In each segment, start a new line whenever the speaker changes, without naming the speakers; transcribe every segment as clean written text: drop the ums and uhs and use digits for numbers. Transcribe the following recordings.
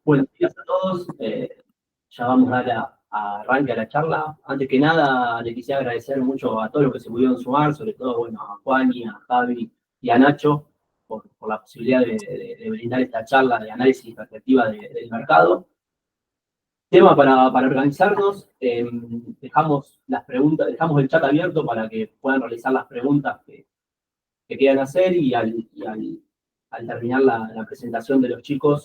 Buenos días a todos. Ya vamos a dar arranque a la charla. Antes que nada, le quisiera agradecer mucho a todos los que se pudieron sumar, sobre todo bueno, a Juani, a Javi y a Nacho por la posibilidad de brindar esta charla de análisis y perspectiva del mercado. Tema para organizarnos, dejamos las preguntas, dejamos el chat abierto para que puedan realizar las preguntas que quieran hacer al terminar la presentación de los chicos,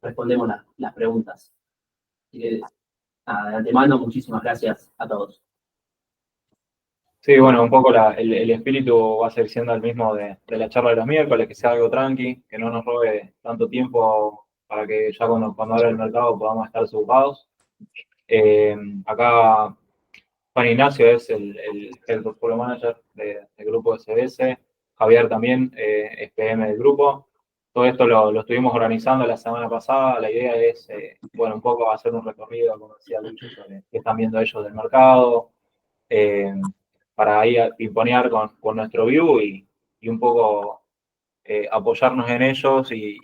respondemos las preguntas. Así que, nada, de antemano, muchísimas gracias a todos.
Sí, bueno, un poco el espíritu va a ser siendo el mismo de la charla de los miércoles, que sea algo tranqui, que no nos robe tanto tiempo para que ya cuando abra el mercado podamos estar desocupados. Acá Juan Ignacio es el portfolio manager del grupo SBS, Javier también es PM del grupo. Todo esto lo estuvimos organizando la semana pasada. La idea es, bueno, un poco hacer un recorrido, como decía Lucho, sobre qué están viendo ellos del mercado, para ahí pimponear con nuestro view y un poco apoyarnos en ellos y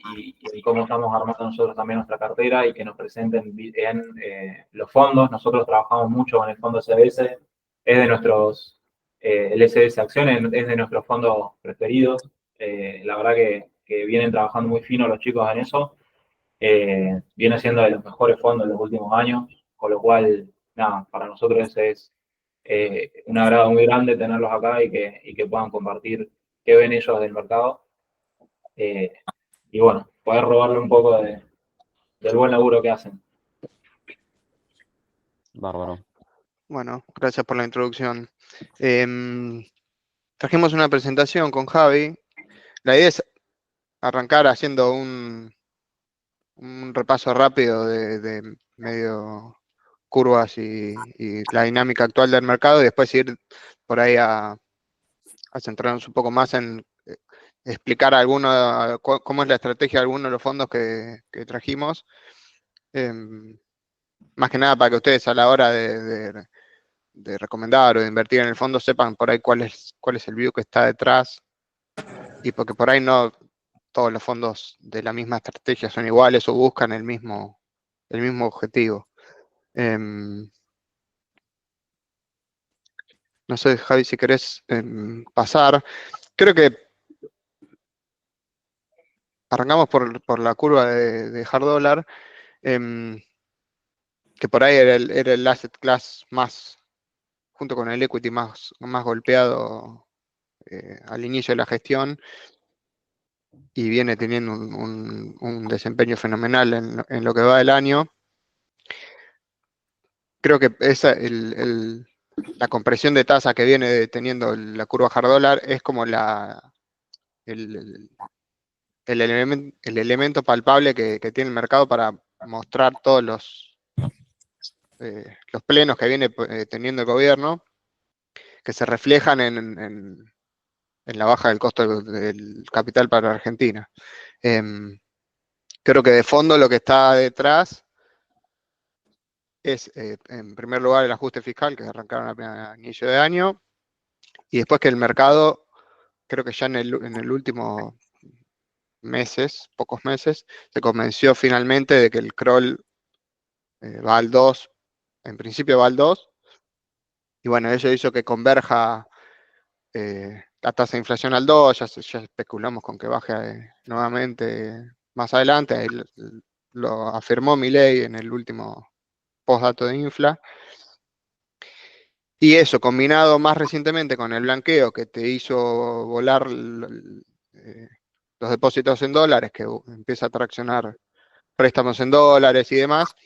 cómo estamos armando nosotros también nuestra cartera y que nos presenten en los fondos. Nosotros trabajamos mucho con el fondo SBS, es de nuestros, el SBS Acciones es de nuestros fondos preferidos. La verdad que vienen trabajando muy fino los chicos en eso. Viene siendo de los mejores fondos en los últimos años, con lo cual, nada, para nosotros ese es un agrado muy grande tenerlos acá y que puedan compartir qué ven ellos del mercado. Y bueno, poder robarle un poco del buen laburo que hacen.
Bárbaro.
Bueno, gracias por la introducción. Trajimos una presentación con Javi. La idea es arrancar haciendo un repaso rápido de medio curvas y la dinámica actual del mercado y después ir por ahí a centrarnos un poco más en explicar cómo es la estrategia de algunos de los fondos que trajimos. Más que nada para que ustedes a la hora de recomendar o de invertir en el fondo sepan por ahí cuál es el view que está detrás, y porque por ahí no todos los fondos de la misma estrategia son iguales o buscan el mismo objetivo. No sé, Javi, si querés pasar. Creo que arrancamos por la curva de hard dollar, que por ahí era el asset class más, junto con el equity más golpeado al inicio de la gestión, y viene teniendo un desempeño fenomenal en lo que va del año. Creo que la compresión de tasa que viene teniendo la curva hard dollar es como el elemento palpable que tiene el mercado para mostrar todos los plenos que viene teniendo el gobierno, que se reflejan en la baja del costo del capital para Argentina. Creo que de fondo lo que está detrás es, en primer lugar, el ajuste fiscal que arrancaron a inicio de año, y después que el mercado, creo que ya en el último pocos meses, se convenció finalmente de que el crawl va al 2, en principio va al 2, y bueno, eso hizo que converja la tasa de inflación al 2, ya especulamos con que baje nuevamente más adelante, ahí lo afirmó Milei en el último postdato de infla. Y eso, combinado más recientemente con el blanqueo que te hizo volar los depósitos en dólares, que empieza a traccionar préstamos en dólares y demás,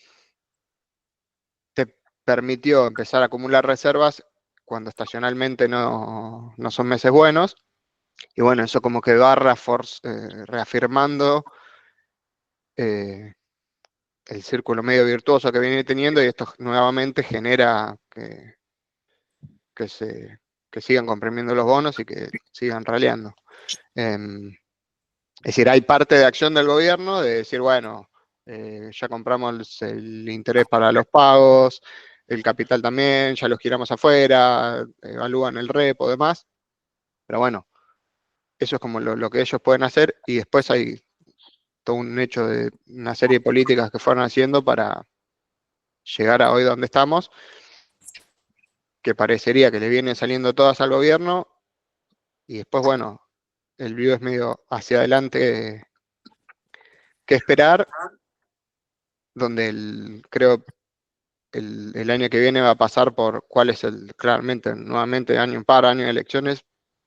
te permitió empezar a acumular reservas cuando estacionalmente no son meses buenos. Y bueno, eso como que va reafirmando el círculo medio virtuoso que viene teniendo, y esto nuevamente genera que sigan comprimiendo los bonos y que sigan raleando. Es decir, hay parte de acción del gobierno de decir, bueno, ya compramos el interés para los pagos, el capital también, ya los giramos afuera, evalúan el repo, demás. Pero bueno, eso es como lo que ellos pueden hacer, y después hay todo un hecho de una serie de políticas que fueron haciendo para llegar a hoy donde estamos, que parecería que le vienen saliendo todas al gobierno, y después, bueno, el view es medio hacia adelante que esperar, donde creo el año que viene va a pasar por cuál es claramente, nuevamente, año impar, año de elecciones,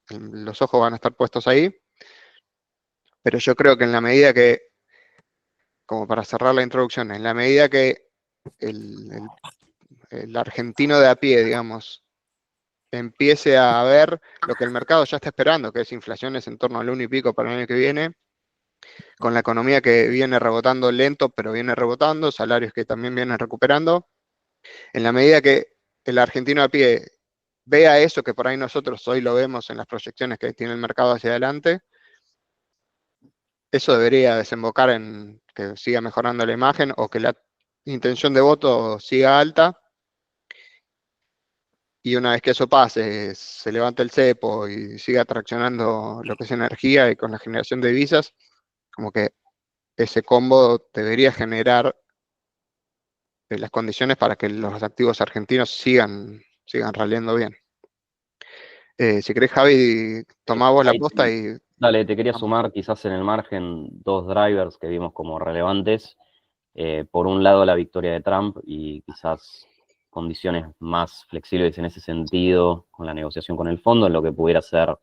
los ojos van a estar puestos ahí, pero yo creo que en la medida que, como para cerrar la introducción, en la medida que el argentino de a pie, digamos, empiece a ver lo que el mercado ya está esperando, que es inflaciones en torno al 1 y pico para el año que viene, con la economía que viene rebotando lento, pero viene rebotando, salarios que también vienen recuperando, en la medida que el argentino a pie vea eso que por ahí nosotros hoy lo vemos en las proyecciones que tiene el mercado hacia adelante, eso debería desembocar en que siga mejorando la imagen o que la intención de voto siga alta. Y una vez que eso pase, se levante el cepo y siga traccionando lo que es energía y con la generación de divisas, como que ese combo debería generar las condiciones para que los activos argentinos sigan raleando bien. Si querés, Javi, tomá vos la posta y...
Dale, te quería sumar quizás en el margen 2 drivers que vimos como relevantes. Por un lado, la victoria de Trump y quizás condiciones más flexibles en ese sentido con la negociación con el fondo, en lo que pudiera ser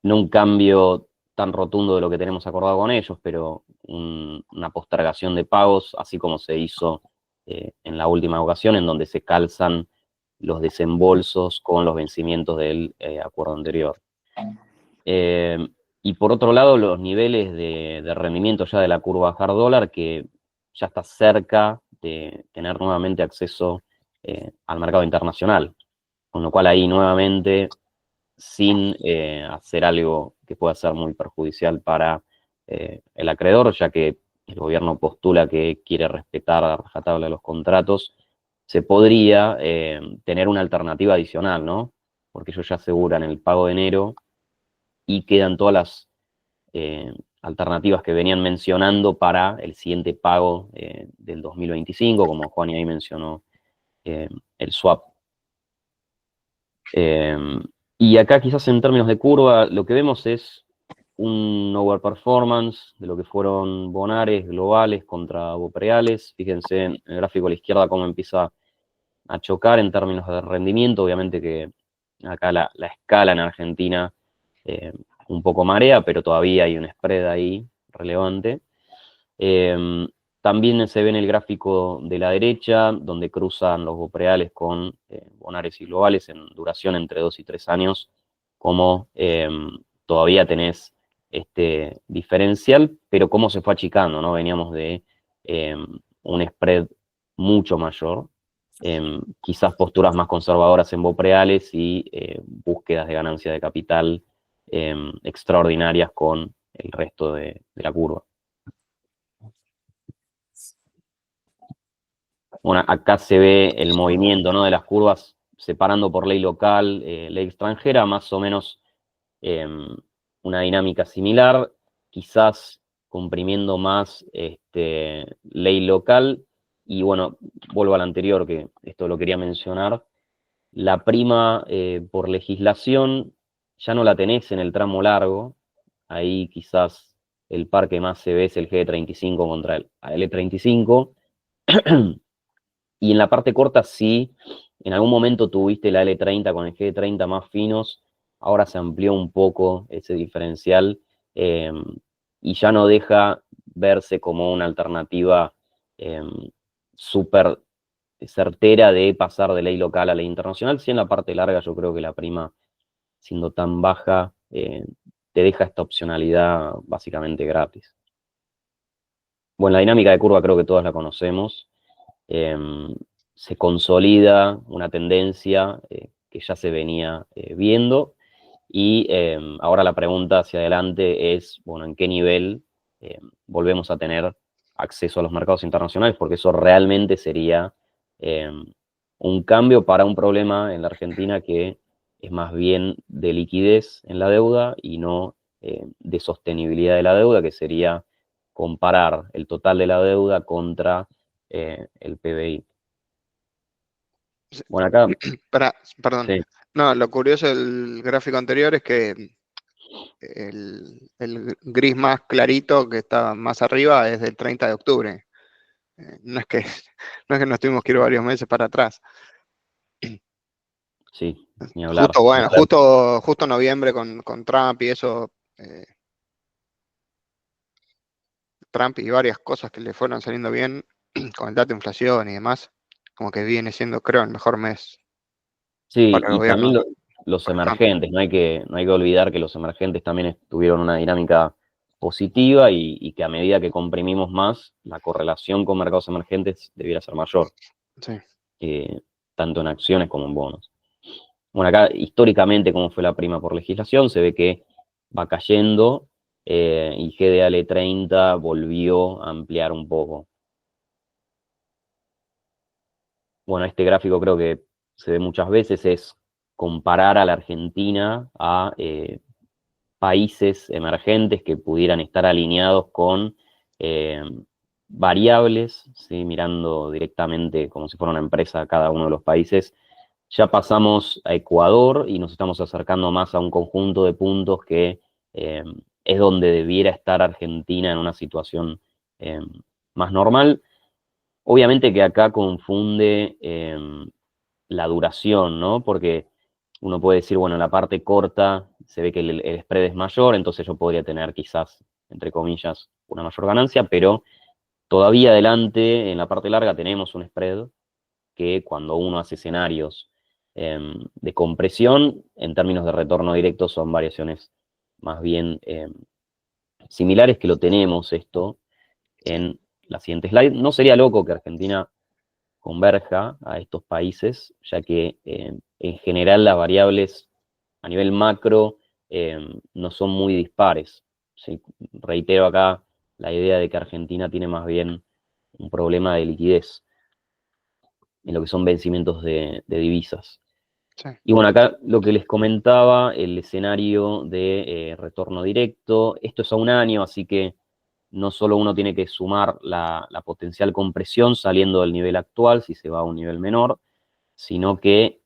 no un cambio tan rotundo de lo que tenemos acordado con ellos, pero una postergación de pagos, así como se hizo en la última ocasión, en donde se calzan los desembolsos con los vencimientos del acuerdo anterior. Y por otro lado, los niveles de rendimiento ya de la curva hard dólar, que ya está cerca de tener nuevamente acceso al mercado internacional. Con lo cual ahí nuevamente, sin hacer algo que pueda ser muy perjudicial para el acreedor, ya que el gobierno postula que quiere respetar a rajatabla los contratos, se podría tener una alternativa adicional, ¿no? Porque ellos ya aseguran el pago de enero y quedan todas las alternativas que venían mencionando para el siguiente pago del 2025, como Juan ahí mencionó el swap. Y acá quizás en términos de curva, lo que vemos es un overperformance de lo que fueron bonares globales contra bopreales. Fíjense en el gráfico a la izquierda cómo empieza a chocar en términos de rendimiento. Obviamente que acá la escala en Argentina un poco marea, pero todavía hay un spread ahí relevante. También se ve en el gráfico de la derecha, donde cruzan los bopreales con bonares y globales en duración entre 2 y 3 años, como todavía tenés este diferencial, pero cómo se fue achicando, ¿no? Veníamos de un spread mucho mayor, quizás posturas más conservadoras en bopreales y búsquedas de ganancia de capital extraordinarias con el resto de la curva. Bueno, acá se ve el movimiento, ¿no?, de las curvas separando por ley local, ley extranjera, más o menos una dinámica similar, quizás comprimiendo más ley local. Y bueno, vuelvo al anterior, que esto lo quería mencionar, la prima por legislación ya no la tenés en el tramo largo, ahí quizás el par que más se ve es el G35 contra el L35, y en la parte corta sí, en algún momento tuviste la L30 con el G30 más finos, ahora se amplió un poco ese diferencial y ya no deja verse como una alternativa súper certera de pasar de ley local a ley internacional. Sí, en la parte larga yo creo que la prima, siendo tan baja, te deja esta opcionalidad básicamente gratis. Bueno, la dinámica de curva creo que todas la conocemos. Se consolida una tendencia que ya se venía viendo, y ahora la pregunta hacia adelante es, bueno, ¿en qué nivel volvemos a tener acceso a los mercados internacionales? Porque eso realmente sería un cambio para un problema en la Argentina que es más bien de liquidez en la deuda y no de sostenibilidad de la deuda, que sería comparar el total de la deuda contra el PBI. Bueno, acá,
Perdón.
sí,
No, lo curioso del gráfico anterior es que el gris más clarito que está más arriba es del 30 de octubre. No es que no es que nos tuvimos que ir varios meses para atrás.
sí, ni hablar.
Justo, bueno,
Ni hablar.
justo noviembre con Trump y eso, Trump y varias cosas que le fueron saliendo bien con el dato de inflación y demás, como que viene siendo, creo, el mejor mes
Sí,
para el
y también
gobierno
los
con Trump.
emergentes, no hay que olvidar que los emergentes también tuvieron una dinámica positiva y que a medida que comprimimos más, la correlación con mercados emergentes debiera ser mayor,
Sí,
eh, tanto en acciones como en bonos. Bueno, acá históricamente, como fue la prima por legislación, se ve que va cayendo y GDL 30 volvió a ampliar un poco. Bueno, este gráfico creo que se ve muchas veces, es comparar a la Argentina a países emergentes que pudieran estar alineados con eh, variables, ¿sí? Mirando directamente como si fuera una empresa a cada uno de los países. Ya pasamos a Ecuador y nos estamos acercando más a un conjunto de puntos que es donde debiera estar Argentina en una situación eh, más normal. Obviamente que acá confunde la duración, ¿no? Porque uno puede decir, bueno, en la parte corta se ve que el spread es mayor, entonces yo podría tener quizás, entre comillas, una mayor ganancia, pero todavía adelante, en la parte larga, tenemos un spread que cuando uno hace escenarios de compresión, en términos de retorno directo, son variaciones más bien similares, que lo tenemos esto en la siguiente slide. No sería loco que Argentina converja a estos países, ya que en general las variables a nivel macro no son muy dispares. ¿Sí? Reitero acá la idea de que Argentina tiene más bien un problema de liquidez en lo que son vencimientos de divisas.
sí,
Y bueno, acá lo que les comentaba, el escenario de retorno directo, esto es a un año, así que no solo uno tiene que sumar la potencial compresión saliendo del nivel actual, si se va a un nivel menor, sino que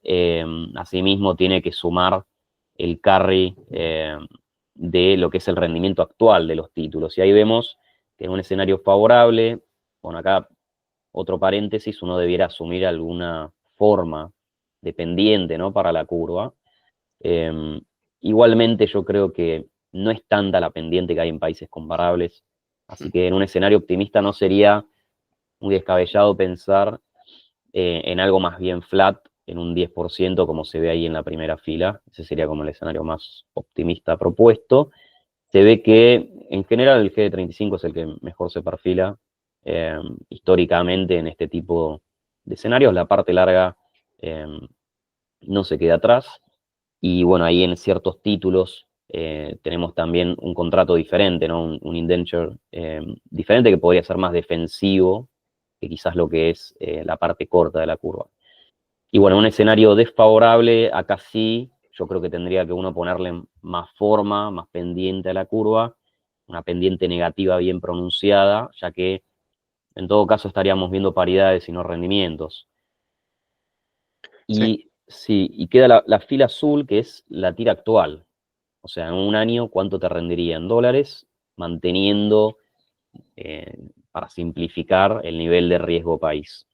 asimismo tiene que sumar el carry de lo que es el rendimiento actual de los títulos. Y ahí vemos que en un escenario favorable, bueno, acá otro paréntesis, uno debiera asumir alguna forma dependiente, ¿no? Para la curva. Eh, Igualmente yo creo que no es tanta la pendiente que hay en países comparables, así que en un escenario optimista no sería muy descabellado pensar en algo más bien flat, en un 10% como se ve ahí en la primera fila. Ese sería como el escenario más optimista propuesto. Se ve que en general el G35 es el que mejor se perfila históricamente en este tipo de escenarios. La parte larga eh, no se queda atrás. Y bueno, ahí en ciertos títulos tenemos también un contrato diferente, ¿no? Un indenture diferente que podría ser más defensivo que quizás lo que es la parte corta de la curva. Y bueno, un escenario desfavorable, acá sí, yo creo que tendría que uno ponerle más forma, más pendiente a la curva, una pendiente negativa bien pronunciada, ya que en todo caso estaríamos viendo paridades y no rendimientos.
sí.
Y sí, y queda la fila azul, que es la tira actual. O sea, en un año, ¿cuánto te rendiría en dólares? Manteniendo, para simplificar, el nivel de riesgo país.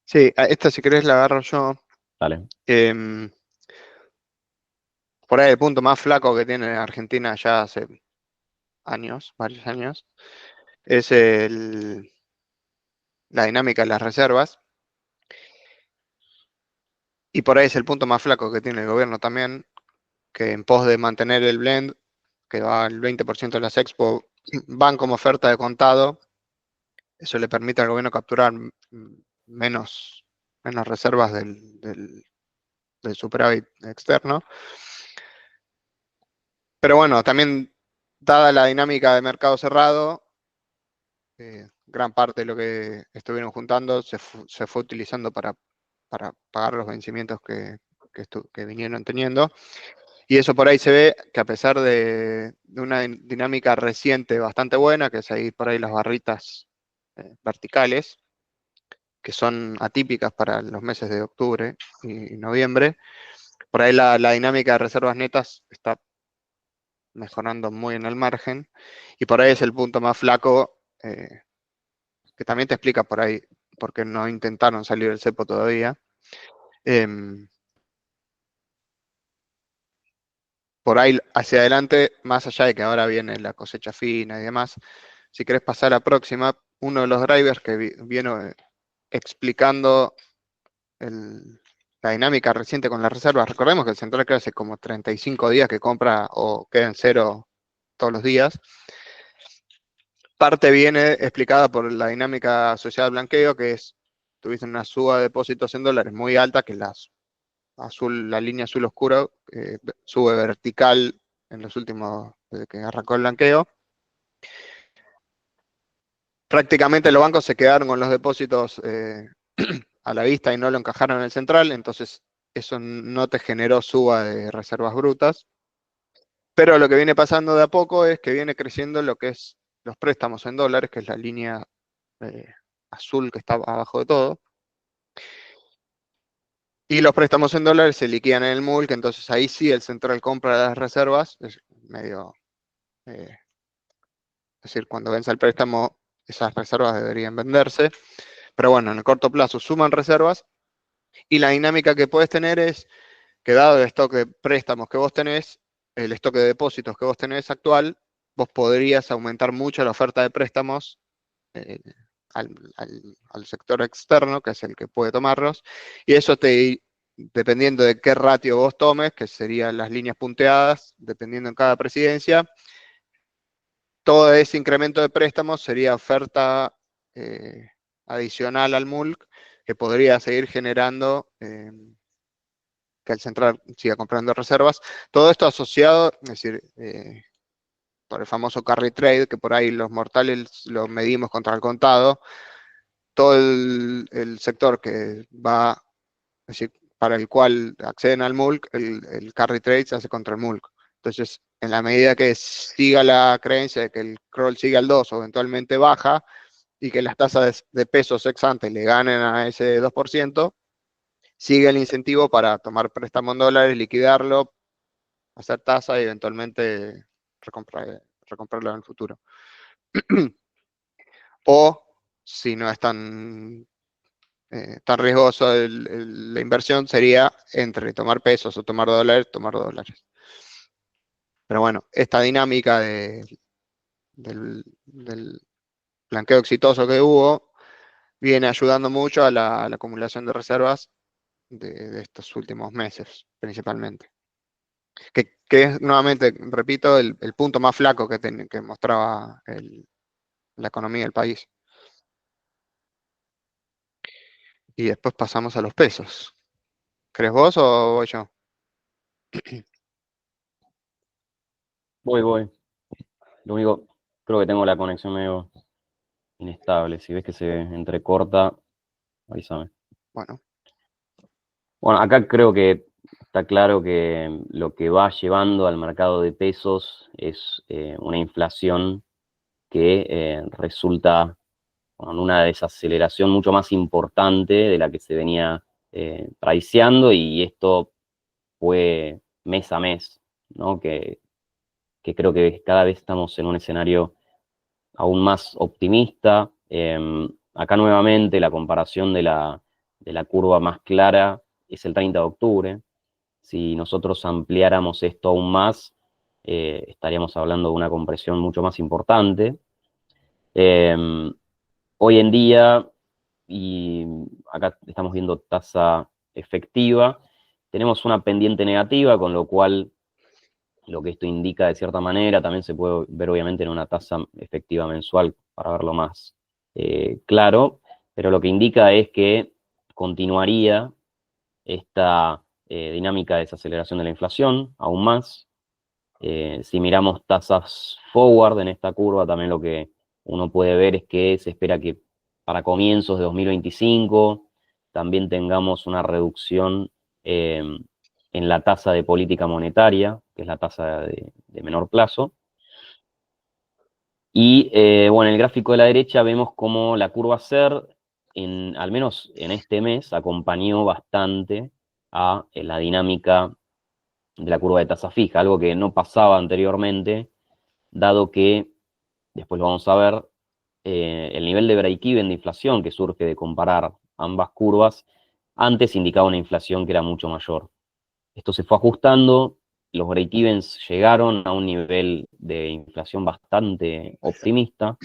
Sí, esta si querés la agarro yo.
¿Vale?
Em, por ahí el punto más flaco que tiene Argentina ya hace años, varios años, es la dinámica de las reservas. Y por ahí es el punto más flaco que tiene el gobierno también, que en pos de mantener el blend, que va al 20% de las expo, van como oferta de contado. Eso le permite al gobierno capturar menos, menos reservas del superávit externo. Pero bueno, también dada la dinámica de mercado cerrado, gran parte de lo que estuvieron juntando se fue utilizando para pagar los vencimientos que vinieron teniendo. Y eso por ahí se ve que a pesar de una dinámica reciente bastante buena, que es ahí por ahí las barritas verticales, que son atípicas para los meses de octubre y noviembre, por ahí la dinámica de reservas netas está mejorando muy en el margen, y por ahí es el punto más flaco, que también te explica por ahí por qué no intentaron salir del cepo todavía. Por ahí hacia adelante, más allá de que ahora viene la cosecha fina y demás, si querés pasar a la próxima, uno de los drivers que viene explicando la dinámica reciente con las reservas. Recordemos que el central creo hace como 35 días que compra o queda en cero todos los días. Parte viene explicada por la dinámica asociada al blanqueo, que es, tuviste una suba de depósitos en dólares muy alta, que la línea azul oscuro sube vertical en los últimos, desde que arrancó el blanqueo. Prácticamente los bancos se quedaron con los depósitos a la vista y no lo encajaron en el central, entonces eso no te generó suba de reservas brutas. Pero lo que viene pasando de a poco es que viene creciendo lo que es los préstamos en dólares, que es la línea azul que está abajo de todo. Y los préstamos en dólares se liquidan en el MULC, entonces ahí sí el central compra las reservas, es medio, es decir, cuando vence el préstamo, esas reservas deberían venderse. Pero bueno, en el corto plazo suman reservas, y la dinámica que puedes tener es que dado el stock de préstamos que vos tenés, el stock de depósitos que vos tenés actual, vos podrías aumentar mucho la oferta de préstamos al sector externo, que es el que puede tomarlos, y eso dependiendo de qué ratio vos tomes, que serían las líneas punteadas, dependiendo en cada presidencia, todo ese incremento de préstamos sería oferta adicional al MULC, que podría seguir generando que el central siga comprando reservas. Todo esto asociado, es decir, por el famoso carry trade, que por ahí los mortales lo medimos contra el contado. Todo el sector que va, es decir, para el cual acceden al MULC, el carry trade se hace contra el MULC. Entonces, en la medida que siga la creencia de que el crawl sigue al 2 o eventualmente baja, y que las tasas de pesos ex ante le ganen a ese 2%, sigue el incentivo para tomar préstamo en dólares, liquidarlo, hacer tasa y eventualmente recomprarlo en el futuro. O, si no es tan riesgoso la inversión, sería entre tomar pesos o tomar dólares. Pero bueno, esta dinámica del blanqueo exitoso que hubo viene ayudando mucho a la acumulación de reservas de estos últimos meses, principalmente. Que es, nuevamente, repito, el punto más flaco que mostraba la economía del país. Y después pasamos a los pesos. ¿Crees vos o voy yo?
Voy. Lo único, creo que tengo la conexión medio inestable. Si ves que se entrecorta, avísame. Bueno, acá creo que está claro que lo que va llevando al mercado de pesos es una inflación que resulta con una desaceleración mucho más importante de la que se venía priceando, y esto fue mes a mes, ¿no? Que creo que cada vez estamos en un escenario aún más optimista. Acá nuevamente la comparación de la curva más clara es el 30 de octubre. Si nosotros ampliáramos esto aún más, estaríamos hablando de una compresión mucho más importante. Hoy en día, y acá estamos viendo tasa efectiva, tenemos una pendiente negativa, con lo cual lo que esto indica de cierta manera también se puede ver obviamente en una tasa efectiva mensual para verlo más claro, pero lo que indica es que continuaría esta dinámica de desaceleración de la inflación aún más. Si miramos tasas forward en esta curva, también lo que uno puede ver es que se espera que para comienzos de 2025 también tengamos una reducción en la tasa de política monetaria, que es la tasa de menor plazo. Y bueno, en el gráfico de la derecha vemos cómo la curva SER, al menos en este mes, acompañó bastante a la dinámica de la curva de tasa fija, algo que no pasaba anteriormente, dado que, después lo vamos a ver, el nivel de break-even de inflación que surge de comparar ambas curvas, antes indicaba una inflación que era mucho mayor. Esto se fue ajustando, los break-evens llegaron a un nivel de inflación bastante optimista,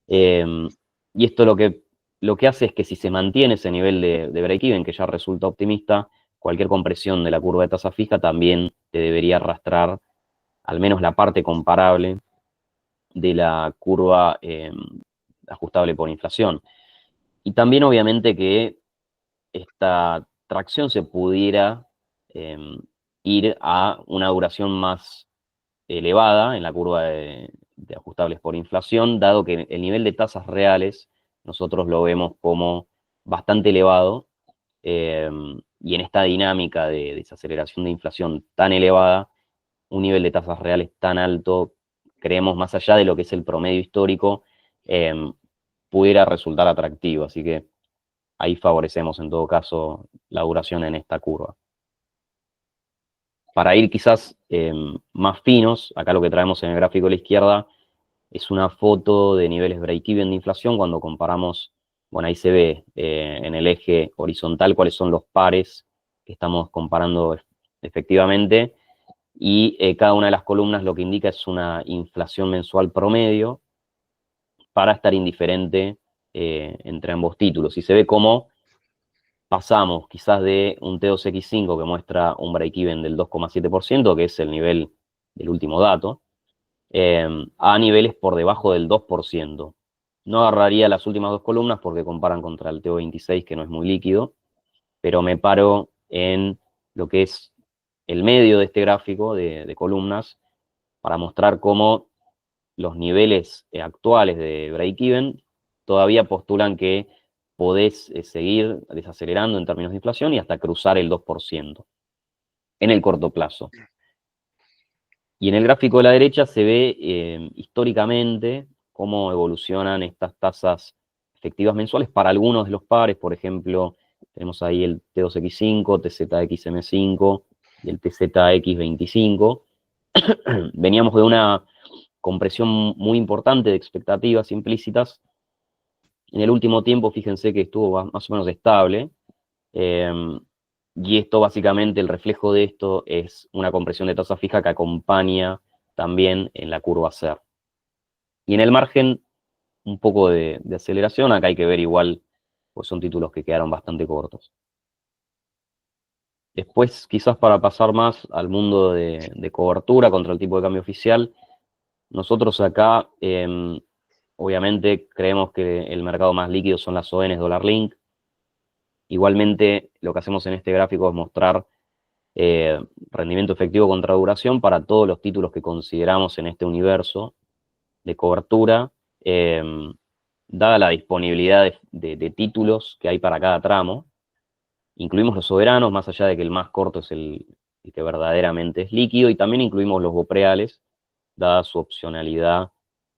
y esto lo que hace es que si se mantiene ese nivel de break-even, que ya resulta optimista, cualquier compresión de la curva de tasa fija también te debería arrastrar al menos la parte comparable de la curva ajustable por inflación. Y también obviamente que esta tracción se pudiera ir a una duración más elevada en la curva de ajustables por inflación, dado que el nivel de tasas reales nosotros lo vemos como bastante elevado, y en esta dinámica de desaceleración de inflación tan elevada, un nivel de tasas reales tan alto, creemos más allá de lo que es el promedio histórico, pudiera resultar atractivo. Así que ahí favorecemos en todo caso la duración en esta curva. Para ir quizás más finos, acá lo que traemos en el gráfico de la izquierda es una foto de niveles break-even de inflación cuando comparamos, bueno, ahí se ve en el eje horizontal cuáles son los pares que estamos comparando efectivamente, y cada una de las columnas lo que indica es una inflación mensual promedio para estar indiferente entre ambos títulos. Y se ve cómo pasamos quizás de un T2X5 que muestra un break-even del 2,7%, que es el nivel del último dato, a niveles por debajo del 2%. No agarraría las últimas dos columnas porque comparan contra el TO26, que no es muy líquido, pero me paro en lo que es el medio de este gráfico de columnas para mostrar cómo los niveles actuales de break-even todavía postulan que podés seguir desacelerando en términos de inflación y hasta cruzar el 2% en el corto plazo. Y en el gráfico de la derecha se ve históricamente cómo evolucionan estas tasas efectivas mensuales para algunos de los pares. Por ejemplo, tenemos ahí el T2X5, TZXM5 y el TZX25. Veníamos de una compresión muy importante de expectativas implícitas. En el último tiempo, fíjense que estuvo más o menos estable, y esto básicamente, el reflejo de esto es una compresión de tasa fija que acompaña también en la curva SER. Y en el margen, un poco de aceleración, acá hay que ver igual, pues son títulos que quedaron bastante cortos. Después, quizás para pasar más al mundo de cobertura contra el tipo de cambio oficial, nosotros acá, obviamente, creemos que el mercado más líquido son las ONs Dollar Link. Igualmente, lo que hacemos en este gráfico es mostrar rendimiento efectivo contra duración para todos los títulos que consideramos en este universo de cobertura, dada la disponibilidad de títulos que hay para cada tramo. Incluimos los soberanos, más allá de que el más corto es el que verdaderamente es líquido, y también incluimos los bopreales, dada su opcionalidad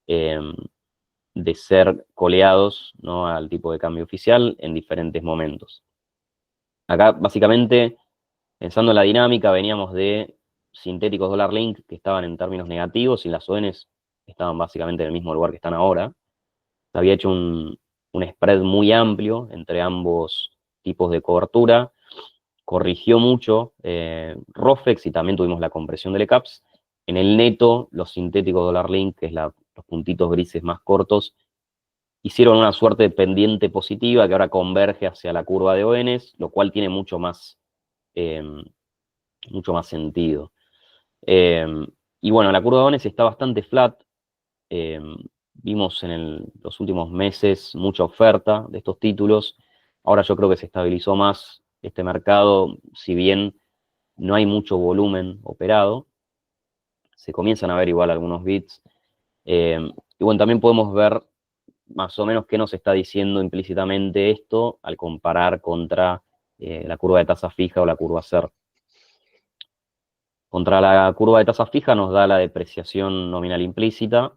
de ser coleados, ¿no?, al tipo de cambio oficial en diferentes momentos. Acá, básicamente, pensando en la dinámica, veníamos de sintéticos Dollar Link que estaban en términos negativos y las ONs estaban básicamente en el mismo lugar que están ahora. Se había hecho un spread muy amplio entre ambos tipos de cobertura, corrigió mucho ROFEX y también tuvimos la compresión del ECAPS. En el neto, los sintéticos Dollar Link, que es los puntitos grises más cortos, hicieron una suerte de pendiente positiva que ahora converge hacia la curva de ONs, lo cual tiene mucho más sentido. Y bueno, la curva de ONs está bastante flat. Vimos en los últimos meses mucha oferta de estos títulos. Ahora yo creo que se estabilizó más este mercado, si bien no hay mucho volumen operado. Se comienzan a ver igual algunos bits. Y bueno, también podemos ver más o menos qué nos está diciendo implícitamente esto al comparar contra la curva de tasa fija o la curva SER. Contra la curva de tasa fija nos da la depreciación nominal implícita.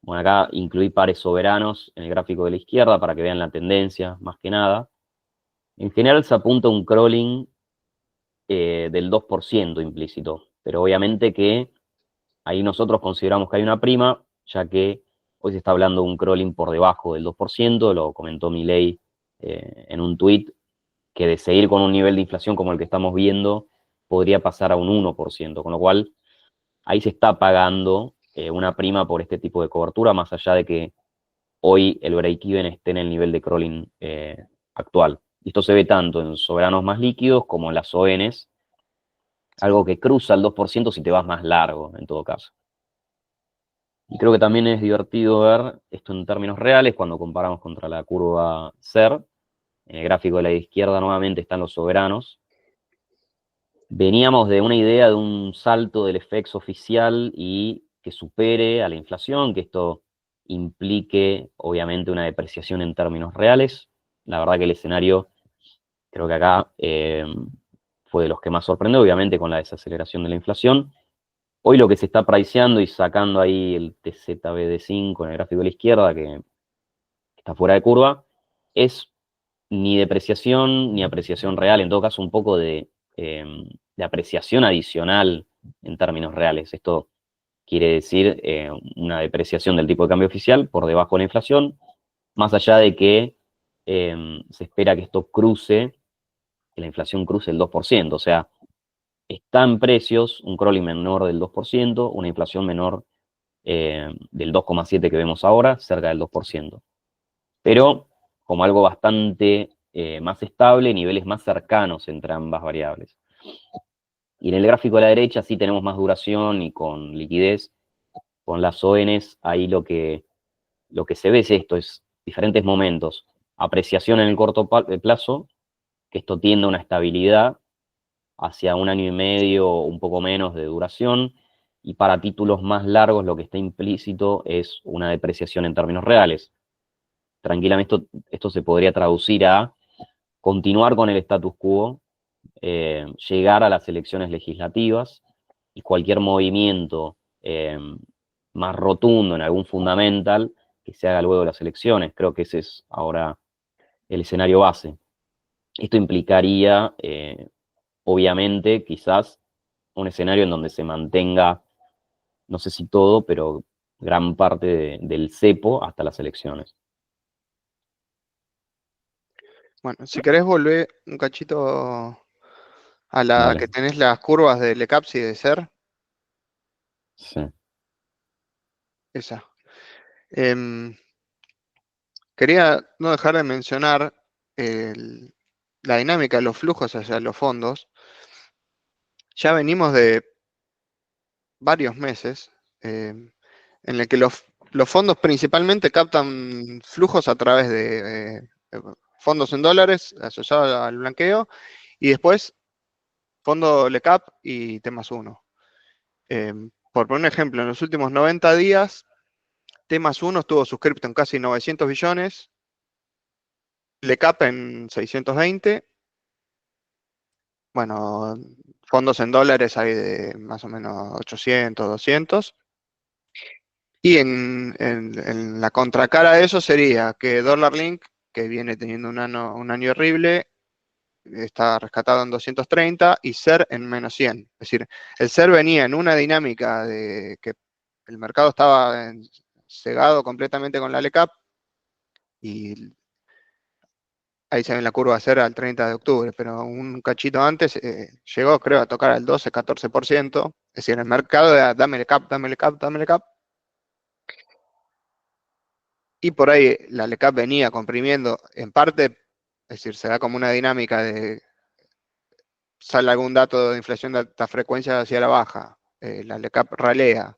Bueno, acá incluí pares soberanos en el gráfico de la izquierda para que vean la tendencia, más que nada. En general se apunta a un crawling del 2% implícito, pero obviamente que ahí nosotros consideramos que hay una prima, ya que hoy se está hablando de un crawling por debajo del 2%, lo comentó Milei en un tuit, que de seguir con un nivel de inflación como el que estamos viendo, podría pasar a un 1%, con lo cual ahí se está pagando una prima por este tipo de cobertura, más allá de que hoy el break-even esté en el nivel de crawling actual. Y esto se ve tanto en soberanos más líquidos como en las ONs, algo que cruza el 2% si te vas más largo, en todo caso. Y creo que también es divertido ver esto en términos reales cuando comparamos contra la curva SER. En el gráfico de la izquierda nuevamente están los soberanos. Veníamos de una idea de un salto del FX oficial y que supere a la inflación, que esto implique obviamente una depreciación en términos reales. La verdad que el escenario, creo que acá fue de los que más sorprendió, obviamente con la desaceleración de la inflación. Hoy lo que se está priceando y sacando ahí el TZBD5 en el gráfico de la izquierda, que está fuera de curva, es ni depreciación ni apreciación real, en todo caso un poco de apreciación adicional en términos reales. Esto quiere decir una depreciación del tipo de cambio oficial por debajo de la inflación, más allá de que se espera que esto cruce, que la inflación cruce el 2%, o sea, está en precios un crawling menor del 2%, una inflación menor del 2,7 que vemos ahora, cerca del 2%. Pero como algo bastante más estable, niveles más cercanos entre ambas variables. Y en el gráfico de la derecha sí tenemos más duración y con liquidez. Con las ONs ahí lo que se ve es esto, es diferentes momentos. Apreciación en el corto plazo, que esto tiende a una estabilidad hacia 1 año y medio o un poco menos de duración, y para títulos más largos lo que está implícito es una depreciación en términos reales. Tranquilamente esto se podría traducir a continuar con el status quo, llegar a las elecciones legislativas y cualquier movimiento más rotundo en algún fundamental que se haga luego de las elecciones. Creo que ese es ahora el escenario base. Esto implicaría, obviamente, quizás un escenario en donde se mantenga, no sé si todo, pero gran parte del cepo hasta las elecciones.
Bueno, si querés volver un cachito a la
Dale.
que tenés las curvas de LECAPS y de SER,
Sí.
esa. Quería no dejar de mencionar la dinámica de los flujos hacia los fondos. Ya venimos de varios meses en el que los fondos principalmente captan flujos a través de fondos en dólares asociados al blanqueo y después fondo LECAP y T+1. Por poner un ejemplo, en los últimos 90 días, T+1 estuvo suscripto en casi 900 billones, LECAP en 620. Bueno, fondos en dólares hay de más o menos 800, 200. Y en la contracara de eso sería que DollarLink, que viene teniendo un año horrible, está rescatado en 230 y SER en menos 100. Es decir, el SER venía en una dinámica de que el mercado estaba cegado completamente con la LECAP y ahí se ve en la curva SER al 30 de octubre, pero un cachito antes llegó, creo, a tocar al 12, 14%. Es decir, el mercado era dame LECAP, dame LECAP, dame LECAP. Y por ahí la LECAP venía comprimiendo en parte, es decir, se da como una dinámica de sale algún dato de inflación de alta frecuencia hacia la baja, la LECAP ralea,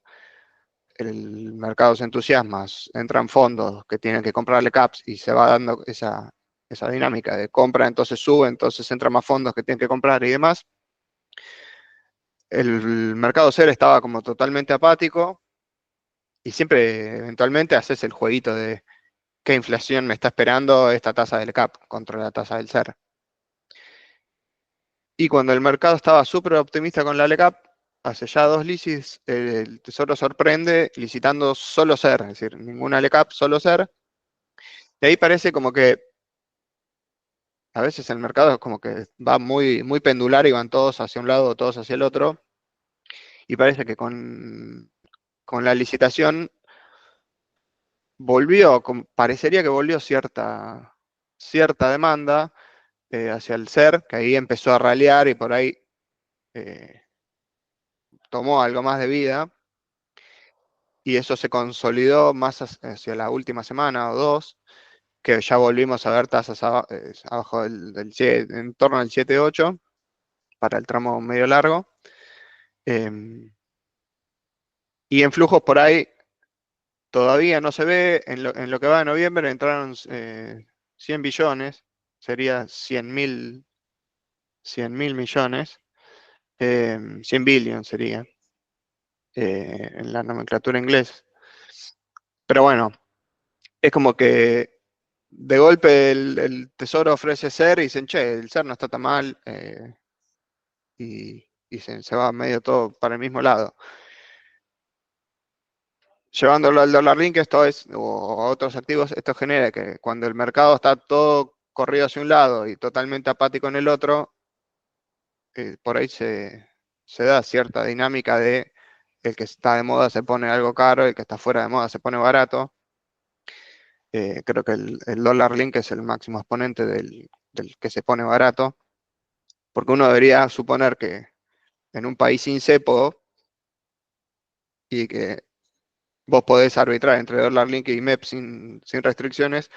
el mercado se entusiasma, entran fondos que tienen que comprar LECAPs y se va dando esa dinámica de compra, entonces sube, entonces entran más fondos que tienen que comprar y demás. El mercado SER estaba como totalmente apático y siempre eventualmente haces el jueguito de qué inflación me está esperando esta tasa del LECAP contra la tasa del SER. Y cuando el mercado estaba súper optimista con la LECAP, hace ya 2 licis, el Tesoro sorprende licitando solo SER, es decir, ninguna LECAP, solo SER. Y ahí parece como que a veces el mercado como que va muy, muy pendular y van todos hacia un lado o todos hacia el otro. Y parece que con la licitación parecería que volvió cierta demanda hacia el SER, que ahí empezó a ralear y por ahí tomó algo más de vida. Y eso se consolidó más hacia la última semana o 2, que ya volvimos a ver tasas abajo en torno al 7,8 para el tramo medio largo. Y en flujos por ahí todavía no se ve, en lo que va de noviembre entraron 100 billones, sería 100.000 millones, 100 billion sería, en la nomenclatura inglesa. Pero bueno, es como que de golpe el Tesoro ofrece SER y dicen, che, el SER no está tan mal, y se va medio todo para el mismo lado. Llevándolo al dólar link, o a otros activos, esto genera que cuando el mercado está todo corrido hacia un lado y totalmente apático en el otro, por ahí se da cierta dinámica de el que está de moda se pone algo caro, el que está fuera de moda se pone barato. Creo que el dólar link es el máximo exponente del que se pone barato, porque uno debería suponer que en un país sin cepo y que vos podés arbitrar entre dólar link y MEP sin restricciones,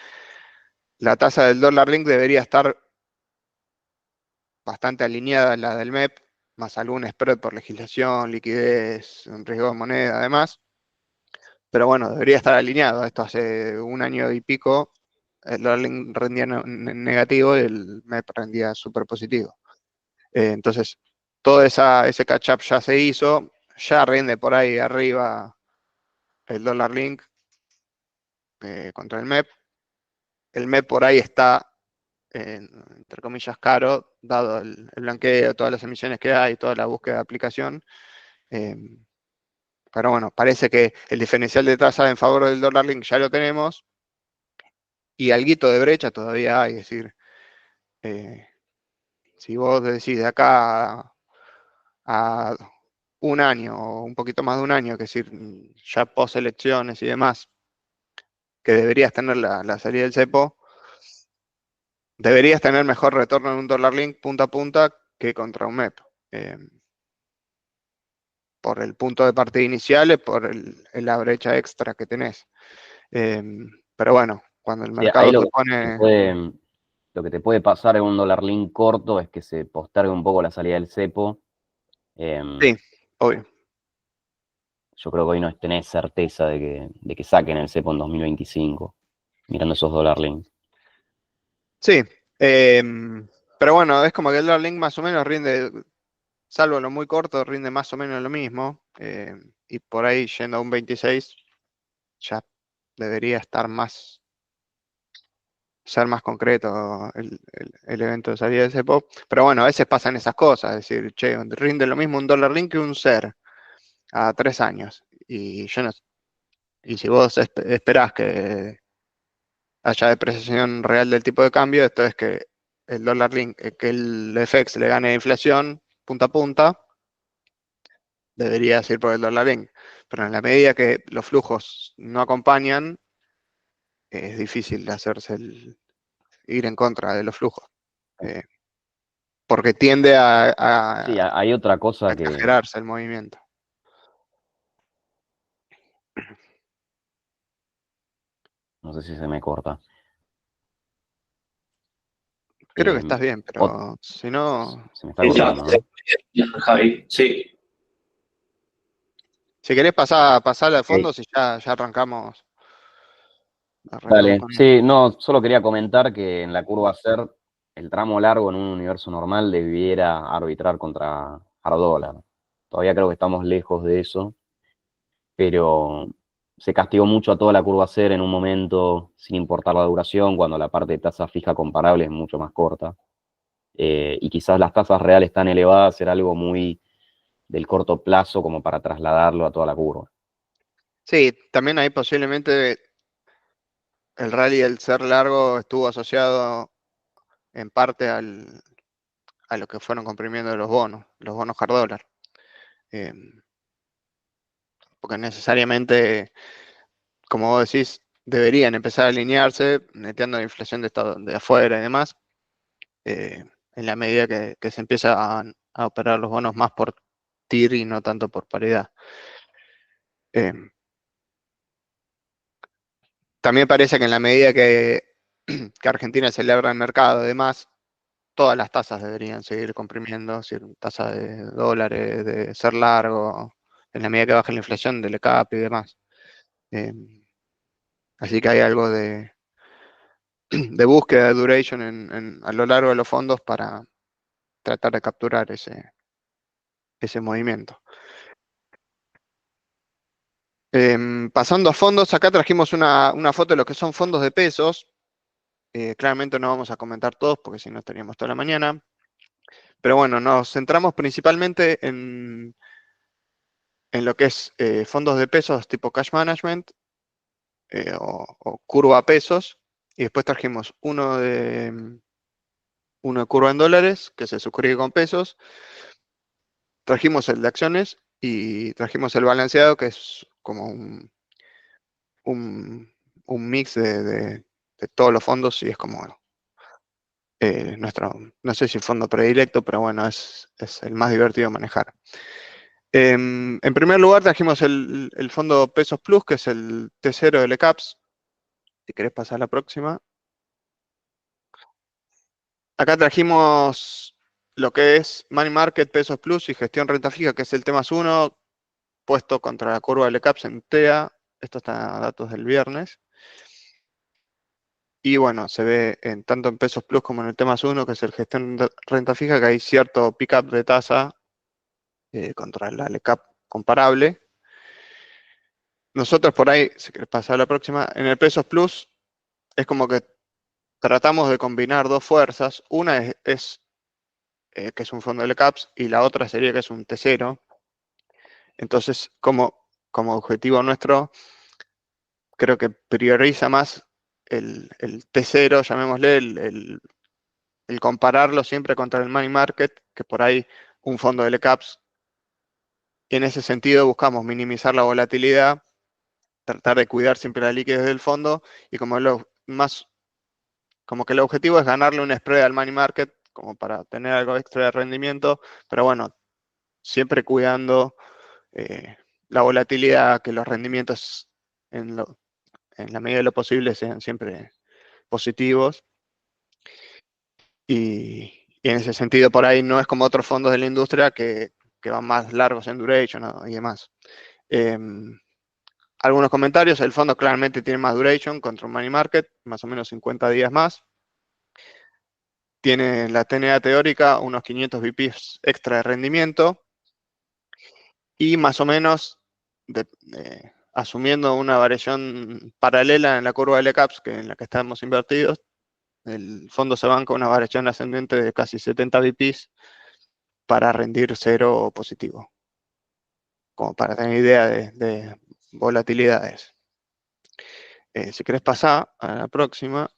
la tasa del dólar link debería estar bastante alineada a la del MEP, más algún spread por legislación, liquidez, un riesgo de moneda, además. Pero bueno, debería estar alineado. Esto hace un año y pico, el dólar link rendía negativo y el MEP rendía súper positivo. Entonces, todo ese catch-up ya se hizo, ya rinde por ahí arriba el dólar link contra el MEP. El MEP por ahí está, entre comillas, caro, dado el blanqueo, todas las emisiones que hay, toda la búsqueda de aplicación. Pero bueno, parece que el diferencial de tasa en favor del dólar link ya lo tenemos, y alguito de brecha todavía hay. Es decir, si vos decís de acá a un año o un poquito más de un año, que es decir, ya post elecciones y demás, que deberías tener la salida del cepo, deberías tener mejor retorno en un dólar link punta a punta que contra un MEP. Por el punto de partida inicial y por la brecha extra que tenés. Pero bueno, cuando el mercado
ahí
se pone...
lo que te puede pasar en un dólar link corto es que se postergue un poco la salida del cepo.
Sí, obvio.
Yo creo que hoy no tenés certeza de que saquen el cepo en 2025, mirando esos dólar links.
Sí, pero bueno, es como que el dólar link más o menos rinde, salvo lo muy corto, rinde más o menos lo mismo. Y por ahí yendo a un 26, ya debería estar ser más concreto el evento de salida del cepo. Pero bueno, a veces pasan esas cosas, es decir, che, rinde lo mismo un dólar link que un SER a 3 años. Y si vos esperás que haya depreciación real del tipo de cambio, esto es que el dólar link, que el FX le gane a inflación punta a punta, debería ir por el dólar link. Pero en la medida que los flujos no acompañan, es difícil ir en contra de los flujos. Porque tiende
Sí, hay otra cosa
a exagerarse el movimiento.
No sé si se me corta.
Creo que estás bien, pero si no...
Se me está cortando, ¿no?
Javi, sí.
Si querés pasar al fondo, si ya arrancamos.
Dale, sí, no, solo quería comentar que en la curva SER, el tramo largo en un universo normal debiera arbitrar contra hard dólar. Todavía creo que estamos lejos de eso, pero se castigó mucho a toda la curva SER en un momento sin importar la duración, cuando la parte de tasa fija comparable es mucho más corta. y quizás las tasas reales tan elevadas era algo muy del corto plazo como para trasladarlo a toda la curva.
Sí, también ahí posiblemente el rally, el ser largo, estuvo asociado en parte a lo que fueron comprimiendo los bonos hard dollar. Porque necesariamente, como vos decís, deberían empezar a alinearse, neteando la inflación de afuera y demás, en la medida que se empieza a operar los bonos más por TIR y no tanto por paridad. También parece que en la medida que Argentina celebra el mercado y demás, todas las tasas deberían seguir comprimiendo, es decir, tasa de dólares, de ser largo, en la medida que baje la inflación, del ECAP y demás. Así que hay algo de búsqueda de duration a lo largo de los fondos para tratar de capturar ese movimiento. Pasando a fondos, acá trajimos una foto de lo que son fondos de pesos. Claramente no vamos a comentar todos porque si no estaríamos toda la mañana. Pero bueno, nos centramos principalmente en lo que es fondos de pesos tipo cash management o curva pesos. Y después trajimos uno de curva en dólares que se suscribe con pesos. Trajimos el de acciones y trajimos el balanceado, que es como un mix de todos los fondos y es como nuestro, no sé si fondo predilecto, pero bueno, es el más divertido de manejar. En primer lugar trajimos el fondo Pesos Plus, que es el T0 del ECAPS. Si querés pasar a la próxima. Acá trajimos lo que es Money Market, Pesos Plus y gestión renta fija, que es el T+1, puesto contra la curva del ECAPS en TEA. Esto está a datos del viernes. Y bueno, se ve tanto en Pesos Plus como en el T+1, que es el gestión de renta fija, que hay cierto pick-up de tasa contra la LECAP comparable. Nosotros por ahí, si querés pasar a la próxima, en el Pesos Plus es como que tratamos de combinar dos fuerzas. Una es que es un fondo de LECAPS y la otra sería que es un T0. Entonces, como objetivo nuestro, creo que prioriza más el T0, llamémosle, el compararlo siempre contra el money market, que por ahí un fondo de LECAPS. Y en ese sentido buscamos minimizar la volatilidad, tratar de cuidar siempre la liquidez del fondo y como que el objetivo es ganarle un spread al money market como para tener algo extra de rendimiento, pero bueno, siempre cuidando la volatilidad, que los rendimientos en la medida de lo posible sean siempre positivos. Y en ese sentido, por ahí no es como otros fondos de la industria que van más largos en duration, ¿no? Y demás. Algunos comentarios. El fondo claramente tiene más duration contra un money market, más o menos 50 días más. Tiene la TNA teórica unos 500 BPs extra de rendimiento. Y más o menos, asumiendo una variación paralela en la curva de LECAPS, en la que estamos invertidos, el fondo se banca una variación ascendente de casi 70 BPs para rendir cero o positivo, como para tener idea de volatilidades. Si querés pasar a la próxima.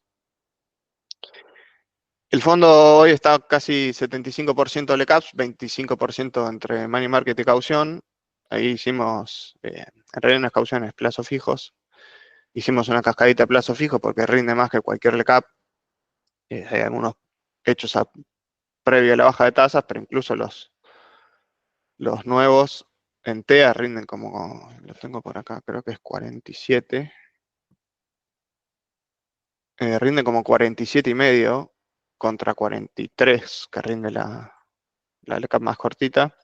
El fondo hoy está casi 75% LECAPS, 25% entre money market y caución. Ahí hicimos, en realidad no es caución, es plazos fijos. Hicimos una cascadita de plazo fijo porque rinde más que cualquier LECAP. Hay algunos hechos previo a la baja de tasas, pero incluso los nuevos en TEA rinden como, lo tengo por acá, creo que es 47. Rinden como 47,5 contra 43 que rinde la LECAP más cortita.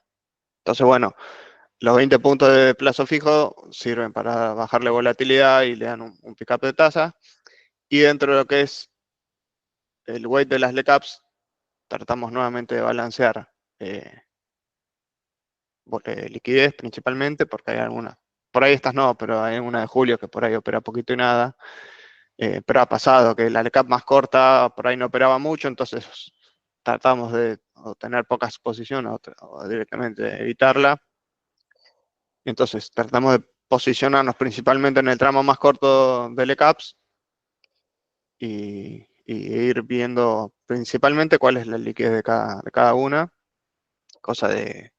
Entonces, bueno, los 20 puntos de plazo fijo sirven para bajarle volatilidad y le dan un pick-up de tasa. Y dentro de lo que es el weight de las LECAPs, tratamos nuevamente de balancear liquidez principalmente, porque hay algunas, por ahí estas no, pero hay una de julio que por ahí opera poquito y nada. Pero ha pasado que la LECAP más corta por ahí no operaba mucho, entonces tratamos de tener poca exposición o directamente evitarla. Entonces tratamos de posicionarnos principalmente en el tramo más corto del ECAPS y ir viendo principalmente cuál es la liquidez de cada una, cosa de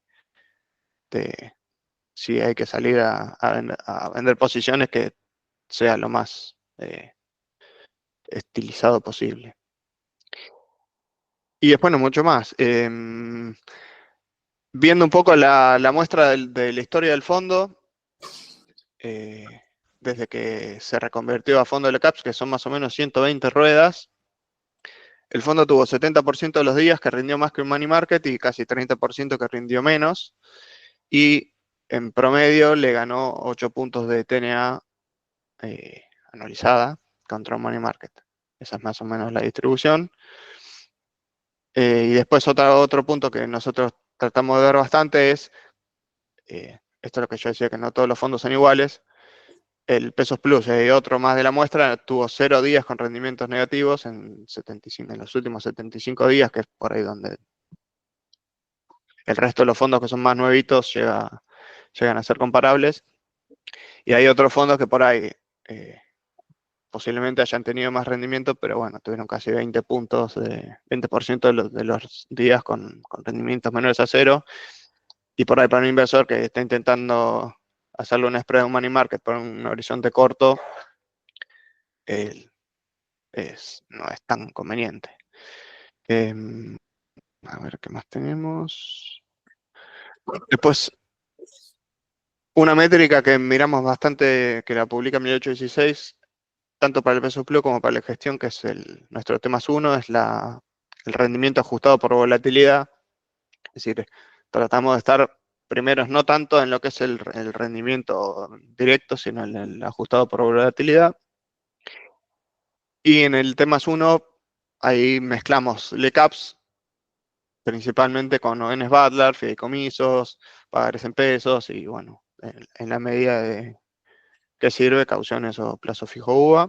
si hay que salir a vender posiciones que sea lo más estilizado posible. Y después no mucho más. Viendo un poco la muestra de la historia del fondo, desde que se reconvirtió a fondo de CAPS, que son más o menos 120 ruedas, el fondo tuvo 70% de los días que rindió más que un money market y casi 30% que rindió menos. Y en promedio le ganó 8 puntos de TNA anualizada contra un money market. Esa es más o menos la distribución. Y después otro punto que nosotros tratamos de ver bastante es, esto es lo que yo decía, que no todos los fondos son iguales. El Pesos Plus, otro más de la muestra, tuvo 0 días con rendimientos negativos en los últimos 75 días, que es por ahí donde el resto de los fondos que son más nuevitos llegan a ser comparables. Y hay otros fondos que por ahí posiblemente hayan tenido más rendimiento, pero bueno, tuvieron casi 20 puntos, 20% de los días con rendimientos menores a 0. Y por ahí para un inversor que está intentando hacerle un spread de un money market por un horizonte corto, no es tan conveniente. A ver, ¿qué más tenemos? Después, una métrica que miramos bastante, que la publica 1816, tanto para el Pesos Plus como para la gestión, que es nuestro temas 1, es el rendimiento ajustado por volatilidad. Es decir, tratamos de estar primeros no tanto en lo que es el rendimiento directo, sino en el ajustado por volatilidad. Y en el temas 1, ahí mezclamos LECAPS, principalmente con ONs Butler, fideicomisos, pagares en pesos y bueno, en la medida de que sirve, cauciones o plazo fijo UVA.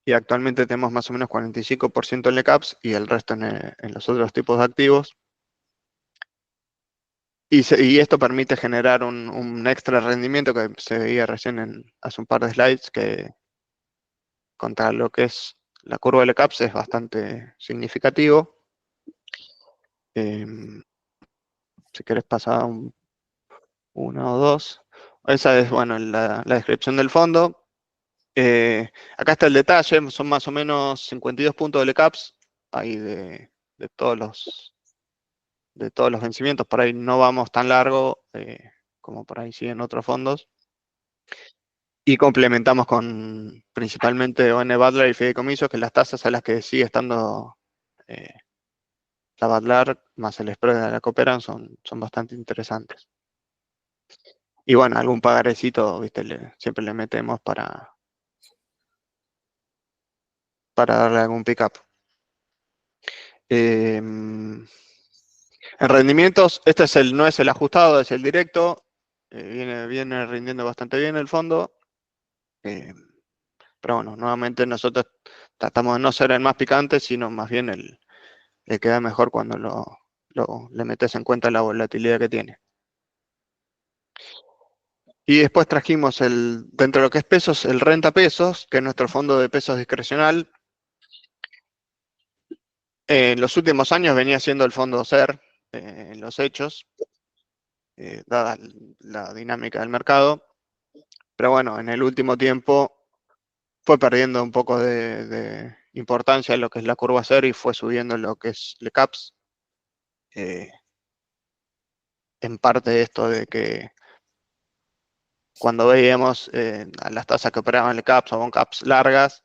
Y actualmente tenemos más o menos 45% en LECAPS y el resto en los otros tipos de activos. Y esto permite generar un extra rendimiento que se veía recién hace un par de slides, que contra lo que es la curva de LECAPS es bastante significativo. Si querés pasar uno o dos. Esa es, bueno, la descripción del fondo. Acá está el detalle, son más o menos 52 puntos de LECAPS, ahí de todos los vencimientos. Por ahí no vamos tan largo como por ahí sí en otros fondos. Y complementamos con principalmente ON Butler y fideicomisos, que las tasas a las que sigue estando la Butler más el spread de la que operan son bastante interesantes. Y bueno, algún pagarecito, ¿viste? Siempre le metemos para darle algún pick-up. En rendimientos, este no es el ajustado, es el directo. Viene rindiendo bastante bien el fondo. Pero bueno, nuevamente nosotros tratamos de no ser el más picante, sino más bien el que da mejor cuando le metes en cuenta la volatilidad que tiene. Y después trajimos dentro de lo que es pesos, el renta pesos, que es nuestro fondo de pesos discrecional. En los últimos años venía siendo el fondo SER en los hechos, dada la dinámica del mercado. Pero bueno, en el último tiempo fue perdiendo un poco de importancia en lo que es la curva SER y fue subiendo en lo que es LECAPS. En parte esto de que cuando veíamos a las tasas que operaban LECAPS o BONCAPS largas,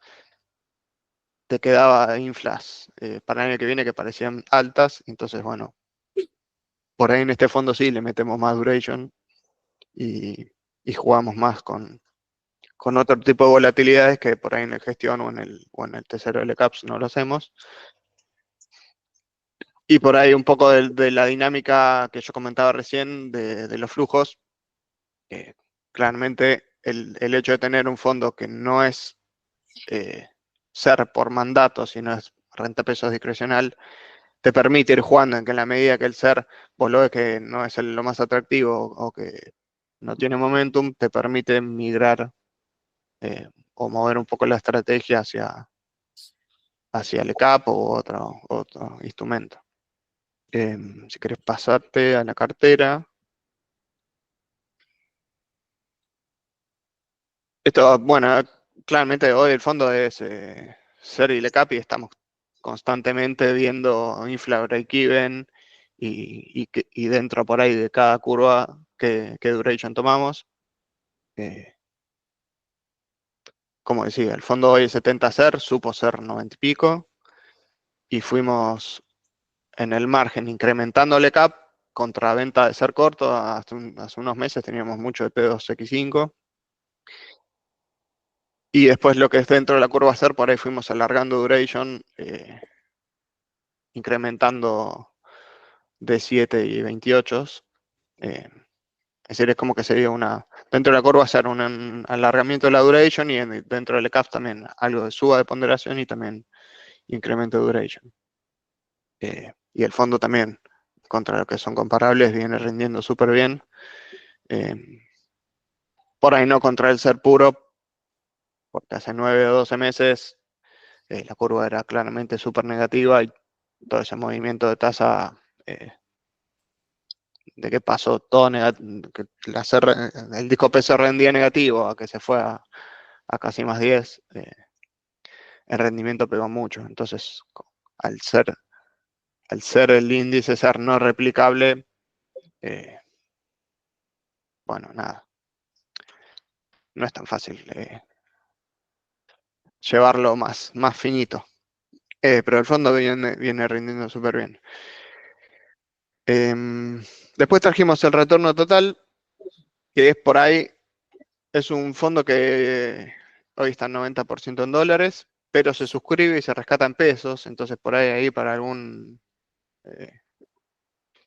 te quedaba inflas para el año que viene que parecían altas. Entonces, bueno, por ahí en este fondo sí le metemos más duration y jugamos más con otro tipo de volatilidades que por ahí en el gestión o en el tercero de LECAPS no lo hacemos. Y por ahí un poco de la dinámica que yo comentaba recién de los flujos. Claramente el hecho de tener un fondo que no es SER por mandato, sino es renta pesos discrecional, te permite ir jugando en que en la medida que el SER vos lo ves que no es lo más atractivo o que no tiene momentum, te permite migrar o mover un poco la estrategia hacia el ECAP o otro instrumento. Si querés pasarte a la cartera. Esto, bueno, claramente hoy el fondo es SER y LECAP y estamos constantemente viendo infla break-even y dentro por ahí de cada curva qué duration tomamos. Como decía, el fondo hoy es 70 SER, supo ser 90 y pico, y fuimos en el margen incrementando LECAP contra venta de SER corto. Hace unos meses teníamos mucho de P2X5. Y después lo que es dentro de la curva SER, por ahí fuimos alargando duration, incrementando de 7 y 28. Es decir, es como que sería dentro de la curva SER un alargamiento de la duration y dentro del ECAF también algo de suba de ponderación y también incremento de duration. Y el fondo también, contra lo que son comparables, viene rindiendo súper bien. Por ahí no contra el SER puro, porque hace 9 o 12 meses la curva era claramente súper negativa y todo ese movimiento de tasa de que pasó todo negativo, que el disco P se rendía negativo a que se fue a casi más 10, el rendimiento pegó mucho. Entonces, al ser el índice SER no replicable, bueno, nada, no es tan fácil llevarlo más finito. Pero el fondo viene rindiendo súper bien. Después trajimos el retorno total, que es por ahí, es un fondo que hoy está en 90% en dólares, pero se suscribe y se rescata en pesos, entonces por ahí para algún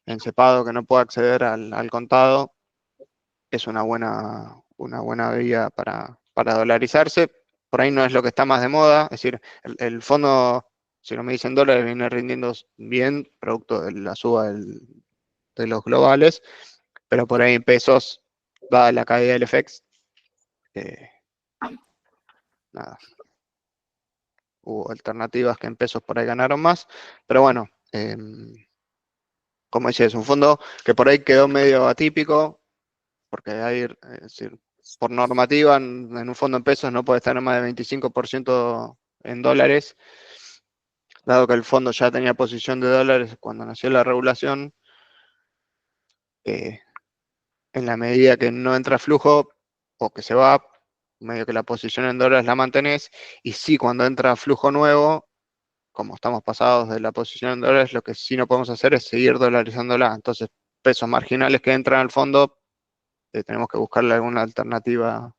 encepado que no pueda acceder al contado, es una buena vía para dolarizarse. Por ahí no es lo que está más de moda, es decir, el fondo, si no me dicen dólares, viene rindiendo bien, producto de la suba de los globales, pero por ahí en pesos, dada la caída del FX, nada. Hubo alternativas que en pesos por ahí ganaron más, pero bueno, como decía, es un fondo que por ahí quedó medio atípico, porque hay, es decir, por normativa en un fondo en pesos no puede estar en más de 25% en dólares, dado que el fondo ya tenía posición de dólares cuando nació la regulación. En la medida que no entra flujo o que se va, medio que la posición en dólares la mantenés, y sí, cuando entra flujo nuevo, como estamos pasados de la posición en dólares, lo que sí no podemos hacer es seguir dolarizándola. Entonces, pesos marginales que entran al fondo, tenemos que buscarle alguna alternativa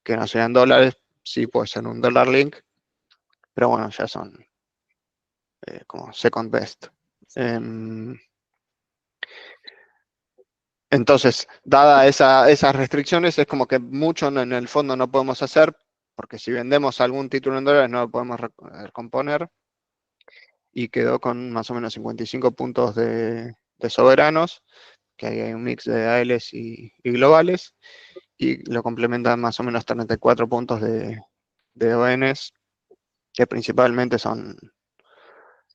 que no sea en dólares. Sí, puede ser un dólar link, pero bueno, ya son como second best. Entonces, dada esas restricciones, es como que mucho en el fondo no podemos hacer, porque si vendemos algún título en dólares no lo podemos recomponer, y quedó con más o menos 55 puntos de soberanos, que ahí hay un mix de ALs y globales, y lo complementan más o menos 34 puntos de ONs, que principalmente son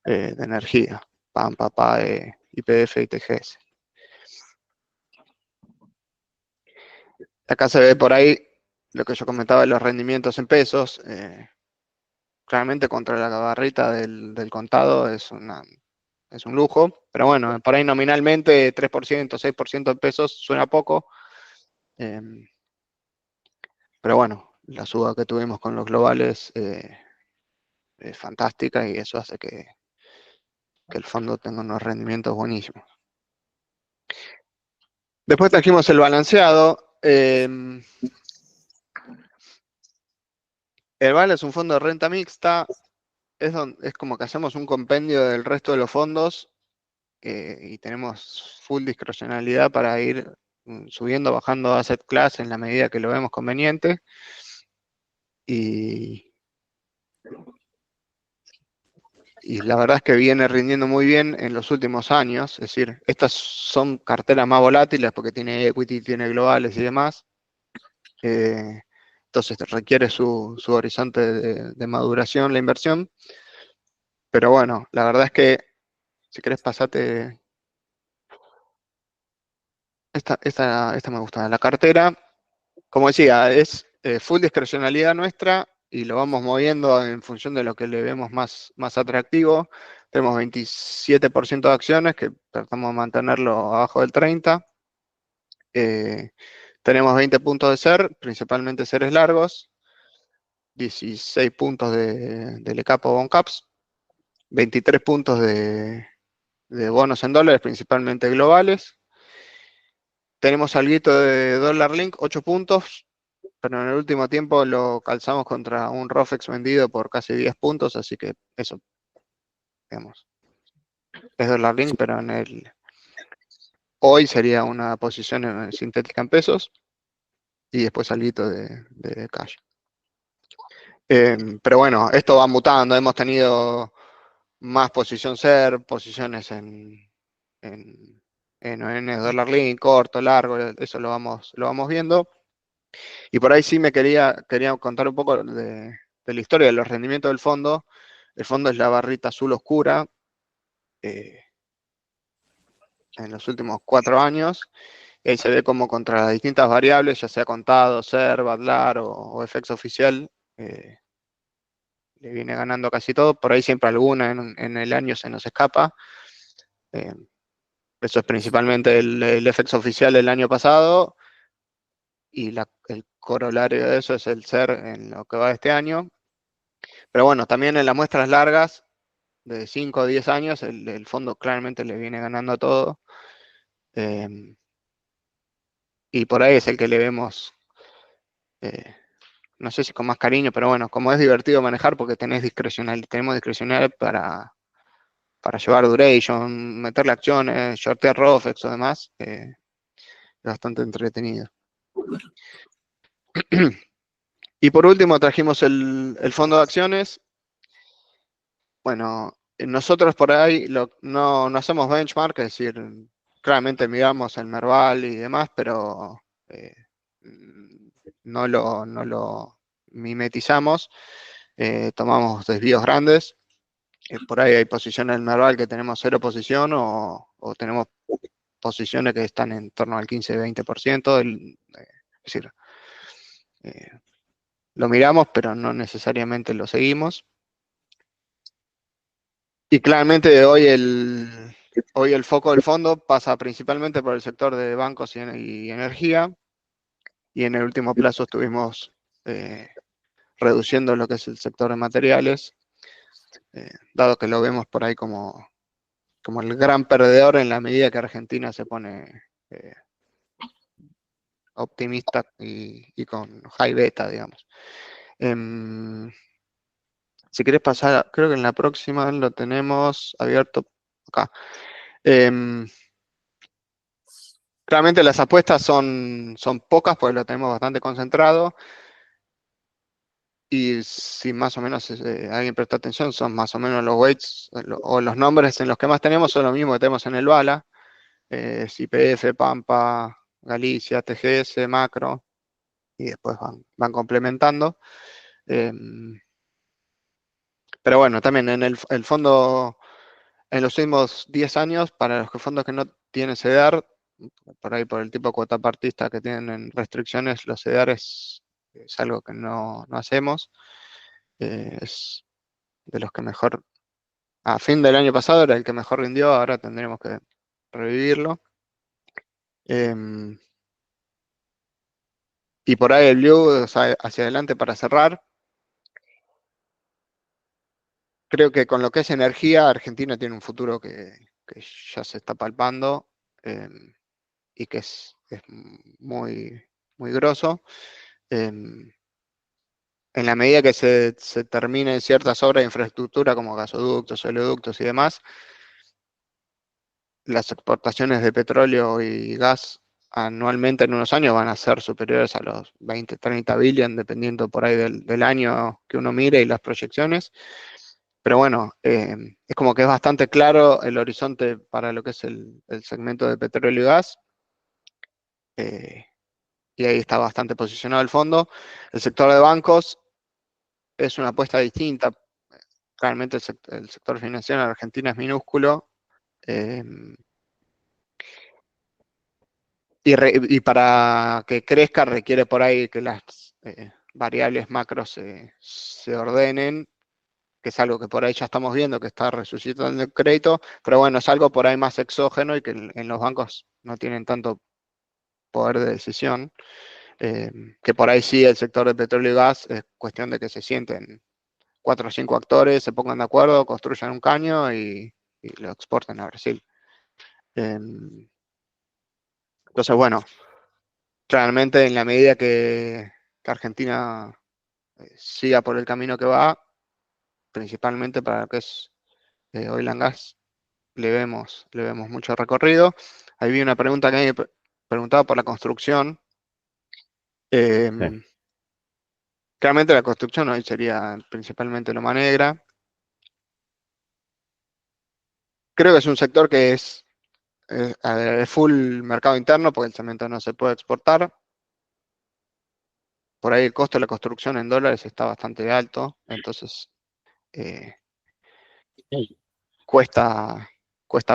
de energía, Pampa, PAE, YPF y TGS. Acá se ve por ahí lo que yo comentaba de los rendimientos en pesos. Claramente contra la barrita del contado es un lujo, pero bueno, por ahí nominalmente 3%, 6% en pesos suena poco, pero bueno, la suba que tuvimos con los globales es fantástica y eso hace que el fondo tenga unos rendimientos buenísimos. Después trajimos el balanceado. El BAL es un fondo de renta mixta, es como que hacemos un compendio del resto de los fondos y tenemos full discrecionalidad para ir subiendo, bajando asset class en la medida que lo vemos conveniente. Y y la verdad es que viene rindiendo muy bien en los últimos años. Es decir, estas son carteras más volátiles porque tiene equity, tiene globales y demás. Entonces requiere su horizonte de maduración la inversión. Pero bueno, la verdad es que, si querés pasate, esta me gusta. La cartera, como decía, es full discrecionalidad nuestra y lo vamos moviendo en función de lo que le vemos más atractivo. Tenemos 27% de acciones, que tratamos de mantenerlo abajo del 30%. Tenemos 20 puntos de SER, principalmente seres largos, 16 puntos de LECAP o BONCAPS, 23 puntos de bonos en dólares, principalmente globales. Tenemos alguito de Dollar Link, 8 puntos, pero en el último tiempo lo calzamos contra un ROFEX vendido por casi 10 puntos, así que eso, digamos, es Dollar Link, pero hoy sería una posición sintética en pesos y después alguito de cash. Pero bueno, esto va mutando, hemos tenido más posición SER, posiciones en Dollar Link, corto, largo, eso lo vamos viendo. Y por ahí sí quería contar un poco de la historia de los rendimientos del fondo. El fondo es la barrita azul oscura en los últimos 4 años. Y ahí se ve como contra las distintas variables, ya sea contado, SER, BADLAR o FX oficial, le viene ganando casi todo. Por ahí siempre alguna en el año se nos escapa. Eso es principalmente el FX oficial del año pasado. Y el corolario de eso es el SER en lo que va de este año. Pero bueno, también en las muestras largas, de 5 o 10 años, el fondo claramente le viene ganando a todo. Y por ahí es el que le vemos, no sé si con más cariño, pero bueno, como es divertido manejar porque tenemos discrecional para llevar duration, meterle acciones, shortear ROFEX o demás, es bastante entretenido. Y por último trajimos el fondo de acciones. Bueno, nosotros por ahí no hacemos benchmark, es decir, claramente miramos el Merval y demás, pero no lo mimetizamos. Tomamos desvíos grandes. Por ahí hay posiciones del Merval que tenemos 0 posición o tenemos posiciones que están en torno al 15-20%. Es decir, lo miramos, pero no necesariamente lo seguimos. Y claramente hoy el foco del fondo pasa principalmente por el sector de bancos y energía. Y en el último plazo estuvimos reduciendo lo que es el sector de materiales, dado que lo vemos por ahí como el gran perdedor en la medida que Argentina se pone optimista y con high beta, digamos. Si querés pasar, creo que en la próxima lo tenemos abierto acá. Claramente las apuestas son pocas porque lo tenemos bastante concentrado. Y si más o menos alguien presta atención, son más o menos los weights o los nombres en los que más tenemos son los mismos que tenemos en el BALA. YPF, Pampa, Galicia, TGS, Macro. Y después van complementando. Pero bueno, también en el fondo, en los últimos 10 años, para los fondos que no tienen CEDAR, por ahí por el tipo de cuota partista que tienen restricciones, los CEDAR es algo que no hacemos. Es de los que mejor, a fin del año pasado era el que mejor rindió, ahora tendremos que revivirlo. Y por ahí el view, o sea, hacia adelante para cerrar. Creo que con lo que es energía, Argentina tiene un futuro que ya se está palpando y que es muy, muy grosso. En la medida que se terminen ciertas obras de infraestructura como gasoductos, oleoductos y demás, las exportaciones de petróleo y gas anualmente en unos años van a ser superiores a los 20, 30 billion, dependiendo por ahí del año que uno mire y las proyecciones. Pero bueno, es como que es bastante claro el horizonte para lo que es el segmento de petróleo y gas. Y ahí está bastante posicionado el fondo. El sector de bancos es una apuesta distinta. Realmente el sector financiero en Argentina es minúsculo. eh, y para que crezca requiere por ahí que las variables macro se ordenen, que es algo que por ahí ya estamos viendo, que está resucitando el crédito, pero bueno, es algo por ahí más exógeno y que en los bancos no tienen tanto poder de decisión. Que por ahí sí el sector de petróleo y gas es cuestión de que se sienten 4 o 5 actores, se pongan de acuerdo, construyan un caño y lo exporten a Brasil. Entonces, bueno, realmente en la medida que Argentina siga por el camino que va, principalmente para lo que es oil and gas, le vemos mucho recorrido. Ahí vi una pregunta que me preguntaba por la construcción.
Sí.
Claramente la construcción hoy sería principalmente Loma Negra. Creo que es un sector que es a ver, full mercado interno porque el cemento no se puede exportar. Por ahí el costo de la construcción en dólares está bastante alto, entonces cuesta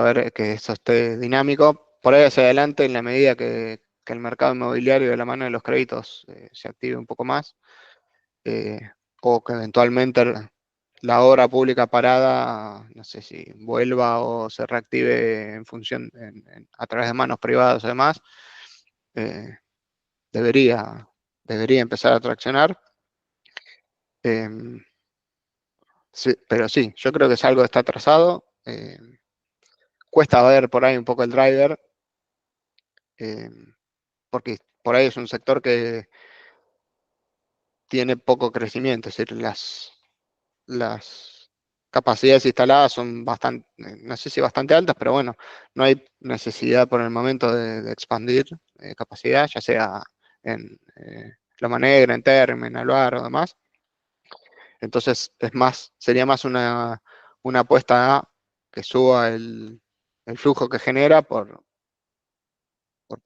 ver que eso esté dinámico. Por ahí hacia adelante, en la medida que el mercado inmobiliario de la mano de los créditos se active un poco más, eh, o que eventualmente la obra pública parada, no sé si vuelva o se reactive en función, a través de manos privadas o demás, eh, debería empezar a traccionar. Sí, pero sí, yo creo que es algo que está atrasado. Cuesta ver por ahí un poco el driver, eh, porque por ahí es un sector que tiene poco crecimiento, es decir, las capacidades instaladas son bastante, no sé si bastante altas, pero bueno, no hay necesidad por el momento de expandir capacidad, ya sea en Loma Negra, en Terme, en Alvar o demás. Entonces sería más una apuesta a que suba el flujo que genera porque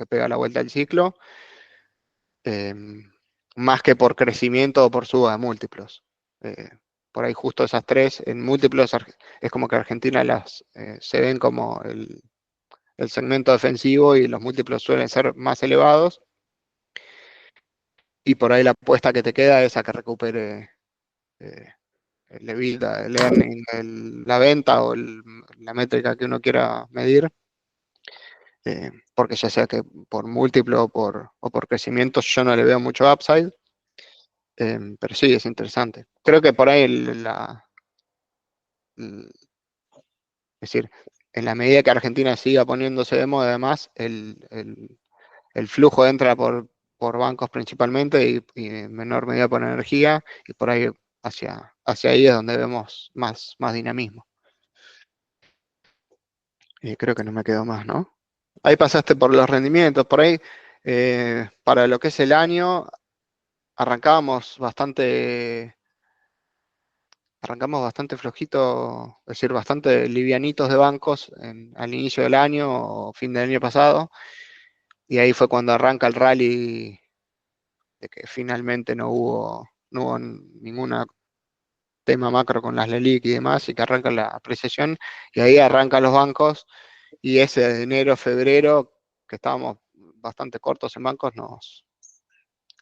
pega la vuelta del ciclo, eh, más que por crecimiento o por suba de múltiplos. Por ahí justo esas tres, en múltiplos es como que Argentina se ven como el segmento defensivo y los múltiplos suelen ser más elevados, y por ahí la apuesta que te queda es a que recupere el EBITDA, el earning, la venta o la métrica que uno quiera medir, porque ya sea que por múltiplo o por crecimiento yo no le veo mucho upside, pero sí, es interesante. Creo que por ahí es decir, en la medida que Argentina siga poniéndose de moda, además, el flujo entra por bancos principalmente y en menor medida por energía, y por ahí hacia ahí es donde vemos más dinamismo. Creo que no me quedo más, ¿no? Ahí pasaste por los rendimientos, por ahí, para lo que es el año, arrancamos bastante flojito, es decir, bastante livianitos de bancos al inicio del año o fin del año pasado, y ahí fue cuando arranca el rally de que finalmente no hubo ningún tema macro con las LELIQ y demás, y que arranca la apreciación, y ahí arrancan los bancos, y ese de enero, febrero, que estábamos bastante cortos en bancos,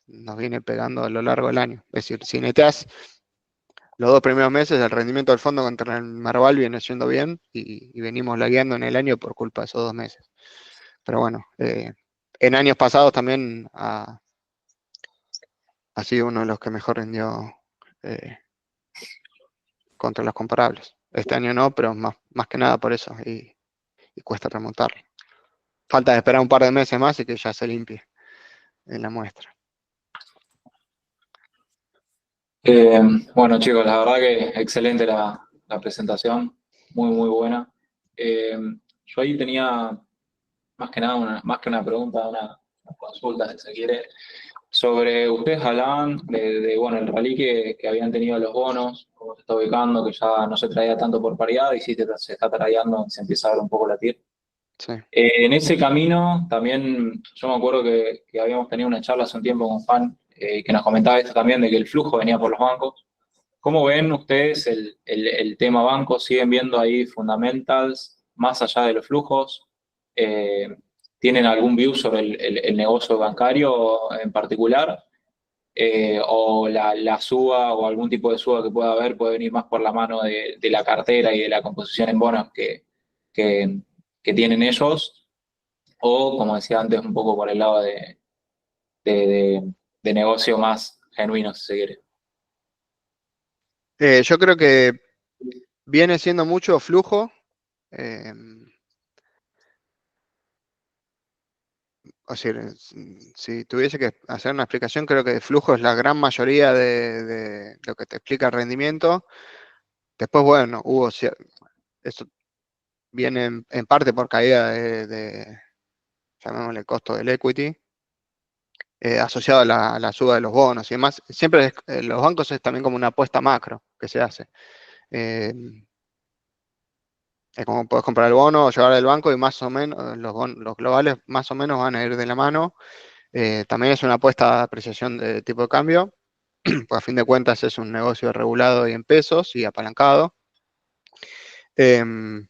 nos viene pegando a lo largo del año. Es decir, si neteas los 2 primeros meses, el rendimiento del fondo contra el Merval viene siendo bien, y venimos lagueando en el año por culpa de esos 2 meses. Pero bueno, en años pasados también ha sido uno de los que mejor rindió contra los comparables. Este año no, pero más que nada por eso, y cuesta remontar. Falta de esperar un par de meses más y que ya se limpie en la muestra.
Bueno, chicos, la verdad que excelente la presentación, muy, muy buena. Yo ahí tenía más que nada, más que una pregunta, una consulta, si se quiere. Sobre, ustedes hablaban bueno, el rally que habían tenido los bonos, cómo se está ubicando, que ya no se traía tanto por paridad y sí se está trayendo, se empieza a ver un poco la TIR.
Sí.
En ese camino también, yo me acuerdo que habíamos tenido una charla hace un tiempo con Juan, que nos comentaba esto también, de que el flujo venía por los bancos. ¿Cómo ven ustedes el tema bancos? ¿Siguen viendo ahí fundamentals más allá de los flujos? Eh, ¿Tienen algún view sobre el negocio bancario en particular? ¿O la suba o algún tipo de suba que pueda haber puede venir más por la mano de la cartera y de la composición en bonos que, que tienen ellos? O, como decía antes, un poco por el lado de negocio más genuino, si se quiere.
Yo creo que viene siendo mucho flujo. eh, o sea, si tuviese que hacer una explicación, creo que flujo es la gran mayoría de lo que te explica el rendimiento. Después, bueno, eso viene en parte por caída llamémosle, costo del equity, asociado a la suba de los bonos y demás. Siempre los bancos es también como una apuesta macro que se hace. Eh, Es como puedes comprar el bono o llevar al banco y más o menos los globales más o menos van a ir de la mano. También es una apuesta de apreciación de tipo de cambio, porque a fin de cuentas es un negocio regulado y en pesos y apalancado. Em,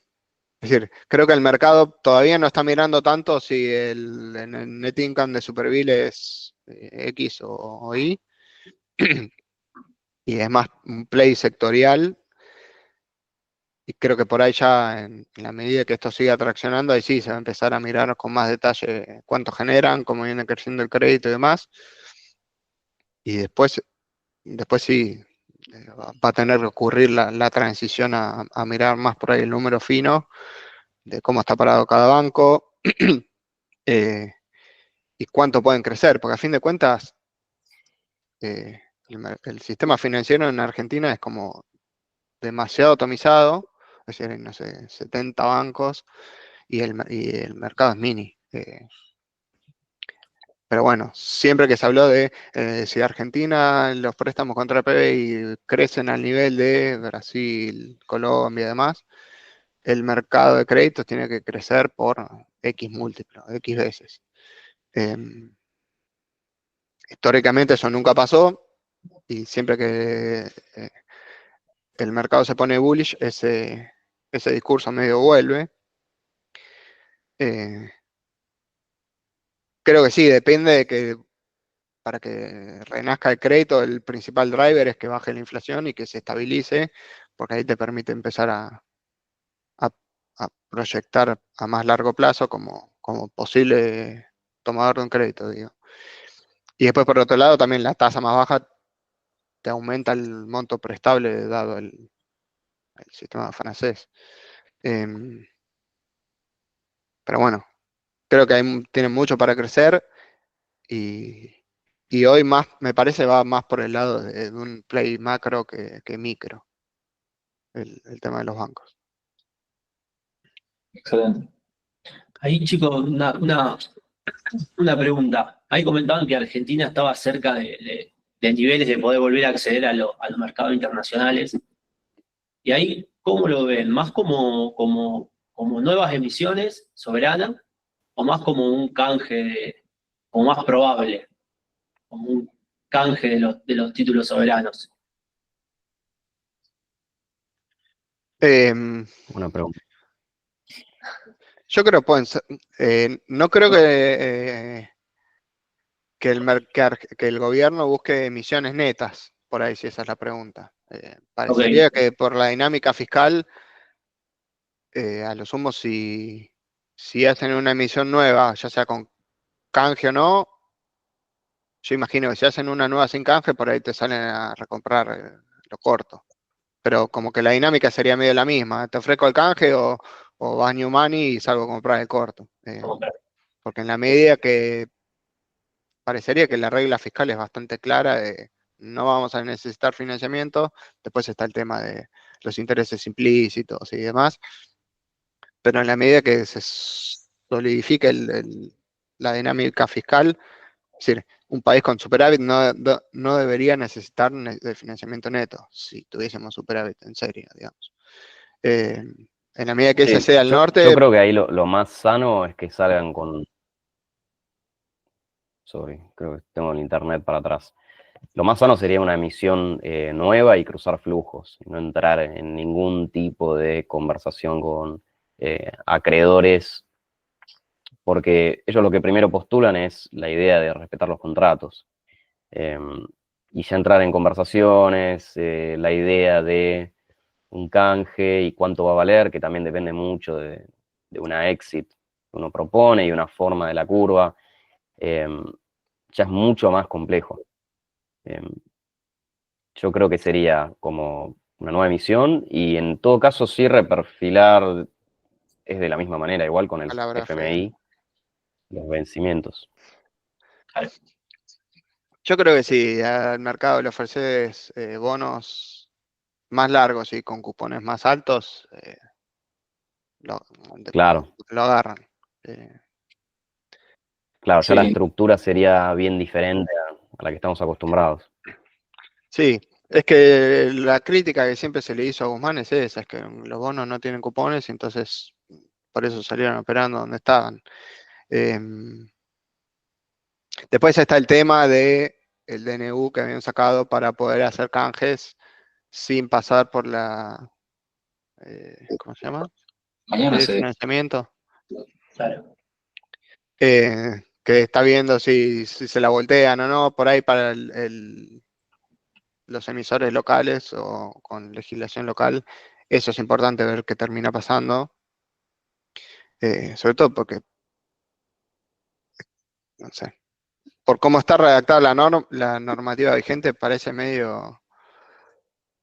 es decir, creo que el mercado todavía no está mirando tanto si en el net income de Superville es X o Y, y es más un play sectorial. Y creo que por ahí ya, en la medida que esto siga traccionando, ahí sí se va a empezar a mirar con más detalle cuánto generan, cómo viene creciendo el crédito y demás. Y después sí, va a tener que ocurrir la transición a mirar más por ahí el número fino de cómo está parado cada banco eh, y cuánto pueden crecer, porque a fin de cuentas el sistema financiero en Argentina es como demasiado atomizado, es decir, hay, no sé, 70 bancos y el mercado es mini. Pero bueno, siempre que se habló de si Argentina los préstamos contra el PBI crecen al nivel de Brasil, Colombia y demás, el mercado de créditos tiene que crecer por X múltiplo, X veces. Históricamente eso nunca pasó y siempre que el mercado se pone bullish, ese discurso medio vuelve. Eh, Creo que sí, depende de que para que renazca el crédito, el principal driver es que baje la inflación y que se estabilice, porque ahí te permite empezar a- a proyectar a más largo plazo como posible tomador de un crédito, digo. Y después, por otro lado, también la tasa más baja te aumenta el monto prestable dado el sistema francés. Em, pero bueno, creo que tienen mucho para crecer y, y hoy más, me parece, va más por el lado de un play macro que micro. El tema de los bancos.
Excelente.
Ahí, chicos, una pregunta. Ahí comentaban que Argentina estaba cerca de niveles de poder volver a acceder a los mercados internacionales. Y ahí, ¿cómo lo ven? ¿Más como nuevas emisiones soberanas o más como un canje, como más probable, como un canje de los títulos soberanos?
Em,
Una pregunta.
yo creo no creo que el gobierno busque emisiones netas, por ahí si esa es la pregunta.
Ok,
Parecería que por la dinámica fiscal, a lo sumo si hacen una emisión nueva, ya sea con canje o no, yo imagino que si hacen una nueva sin canje, por ahí te salen a recomprar lo corto. Pero como que la dinámica sería medio la misma. Te ofrezco el canje o vas new money y salgo a comprar el corto. Porque en la medida que parecería que la regla fiscal es bastante clara, no vamos a necesitar financiamiento, después está el tema de los intereses implícitos y demás, pero en la medida que se solidifique la dinámica fiscal, es decir, un país con superávit no debería necesitar de financiamiento neto, si tuviésemos superávit, en serio, digamos. En la medida que ese
Sí,
sea el
yo
norte,
creo que ahí lo más sano es que salgan con... Sorry, creo que tengo el internet para atrás. Lo más sano sería una emisión nueva y cruzar flujos, y no entrar en ningún tipo de conversación con acreedores, porque ellos lo que primero postulan es la idea de respetar los contratos. Y ya entrar en conversaciones, la idea de un canje y cuánto va a valer, que también depende mucho de una exit que uno propone y una forma de la curva, ya es mucho más complejo. Yo creo que sería como una nueva emisión y en todo caso sí reperfilar es de la misma manera, igual con el
palabra fea.
FMI, los vencimientos.
Yo creo que sí, al mercado le ofreces bonos más largos y con cupones más altos, lo,
Claro,
lo agarran.
claro, ya la
Sí,
estructura sería bien diferente a la que estamos acostumbrados.
Sí, es que la crítica que siempre se le hizo a Guzmán es esa, es que los bonos no tienen cupones y entonces por eso salieron operando donde estaban. Después está el tema de el DNU que habían sacado para poder hacer canjes sin pasar por la, ¿cómo se llama? La
mañana
ley de
se...
financiamiento.
Claro.
Que está viendo si se la voltean o no, por ahí para los emisores locales o con legislación local. Eso es importante ver qué termina pasando. Sobre todo porque, no sé, por cómo está redactada la normativa vigente, parece medio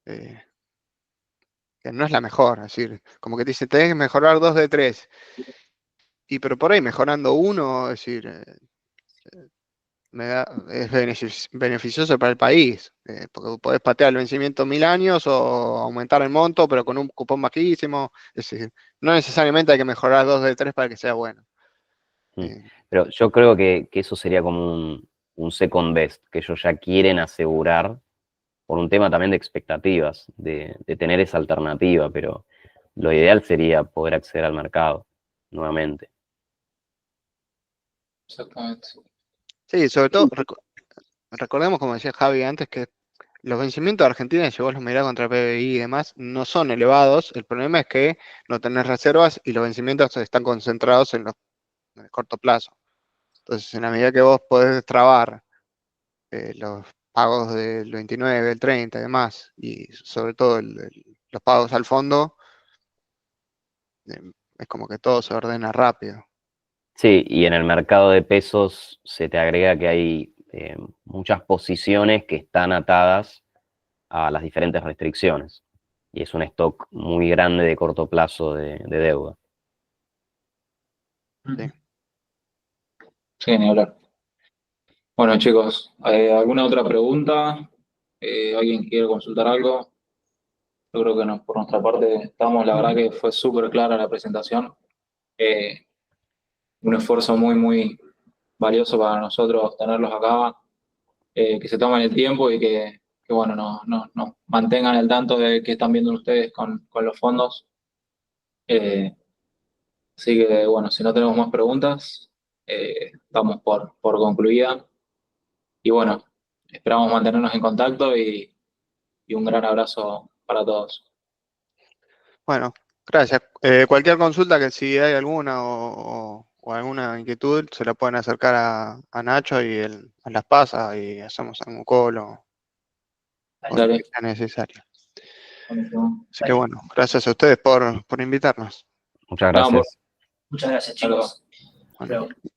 eh, que no es la mejor. Es decir, como que te dice, tenés que mejorar 2 de 3. Y pero por ahí mejorando uno, es decir, es beneficioso para el país, porque podés patear el vencimiento 1000 años o aumentar el monto, pero con un cupón bajísimo. Es decir, no necesariamente hay que mejorar 2 de 3 para que sea bueno.
Pero yo creo que eso sería como un second best, que ellos ya quieren asegurar por un tema también de expectativas, de tener esa alternativa, pero lo ideal sería poder acceder al mercado nuevamente.
Exactamente.
Sí, sobre todo, recordemos, como decía Javi antes, que los vencimientos de Argentina, si vos los mirás contra PBI y demás, no son elevados. El problema es que no tenés reservas y los vencimientos están concentrados en el corto plazo. Entonces, en la medida que vos podés trabar los pagos del 29, el 30 y demás, y sobre todo los pagos al fondo, es como que todo se ordena rápido.
Sí, y en el mercado de pesos se te agrega que hay muchas posiciones que están atadas a las diferentes restricciones. Y es un stock muy grande de corto plazo de deuda.
Sí.
Sí, ni hablar. Bueno, chicos, ¿alguna otra pregunta? ¿Alguien quiere consultar algo? Yo creo que no, por nuestra parte estamos, la verdad que fue súper clara la presentación. Un esfuerzo muy, muy valioso para nosotros tenerlos acá, que se tomen el tiempo y que bueno, nos mantengan al tanto de qué están viendo ustedes con los fondos. Eh, Así que bueno, si no tenemos más preguntas, damos por concluida. Y bueno, esperamos mantenernos en contacto y un gran abrazo para todos.
Bueno, gracias. Cualquier consulta que si hay alguna o alguna inquietud, se la pueden acercar a Nacho y él las pasa y hacemos algún call o lo que
Dale.
sea necesario.
Buenísimo.
Así que bueno, gracias a ustedes por invitarnos.
Muchas
No,
gracias.
Muchas gracias, chicos. Hasta
Bueno.
luego.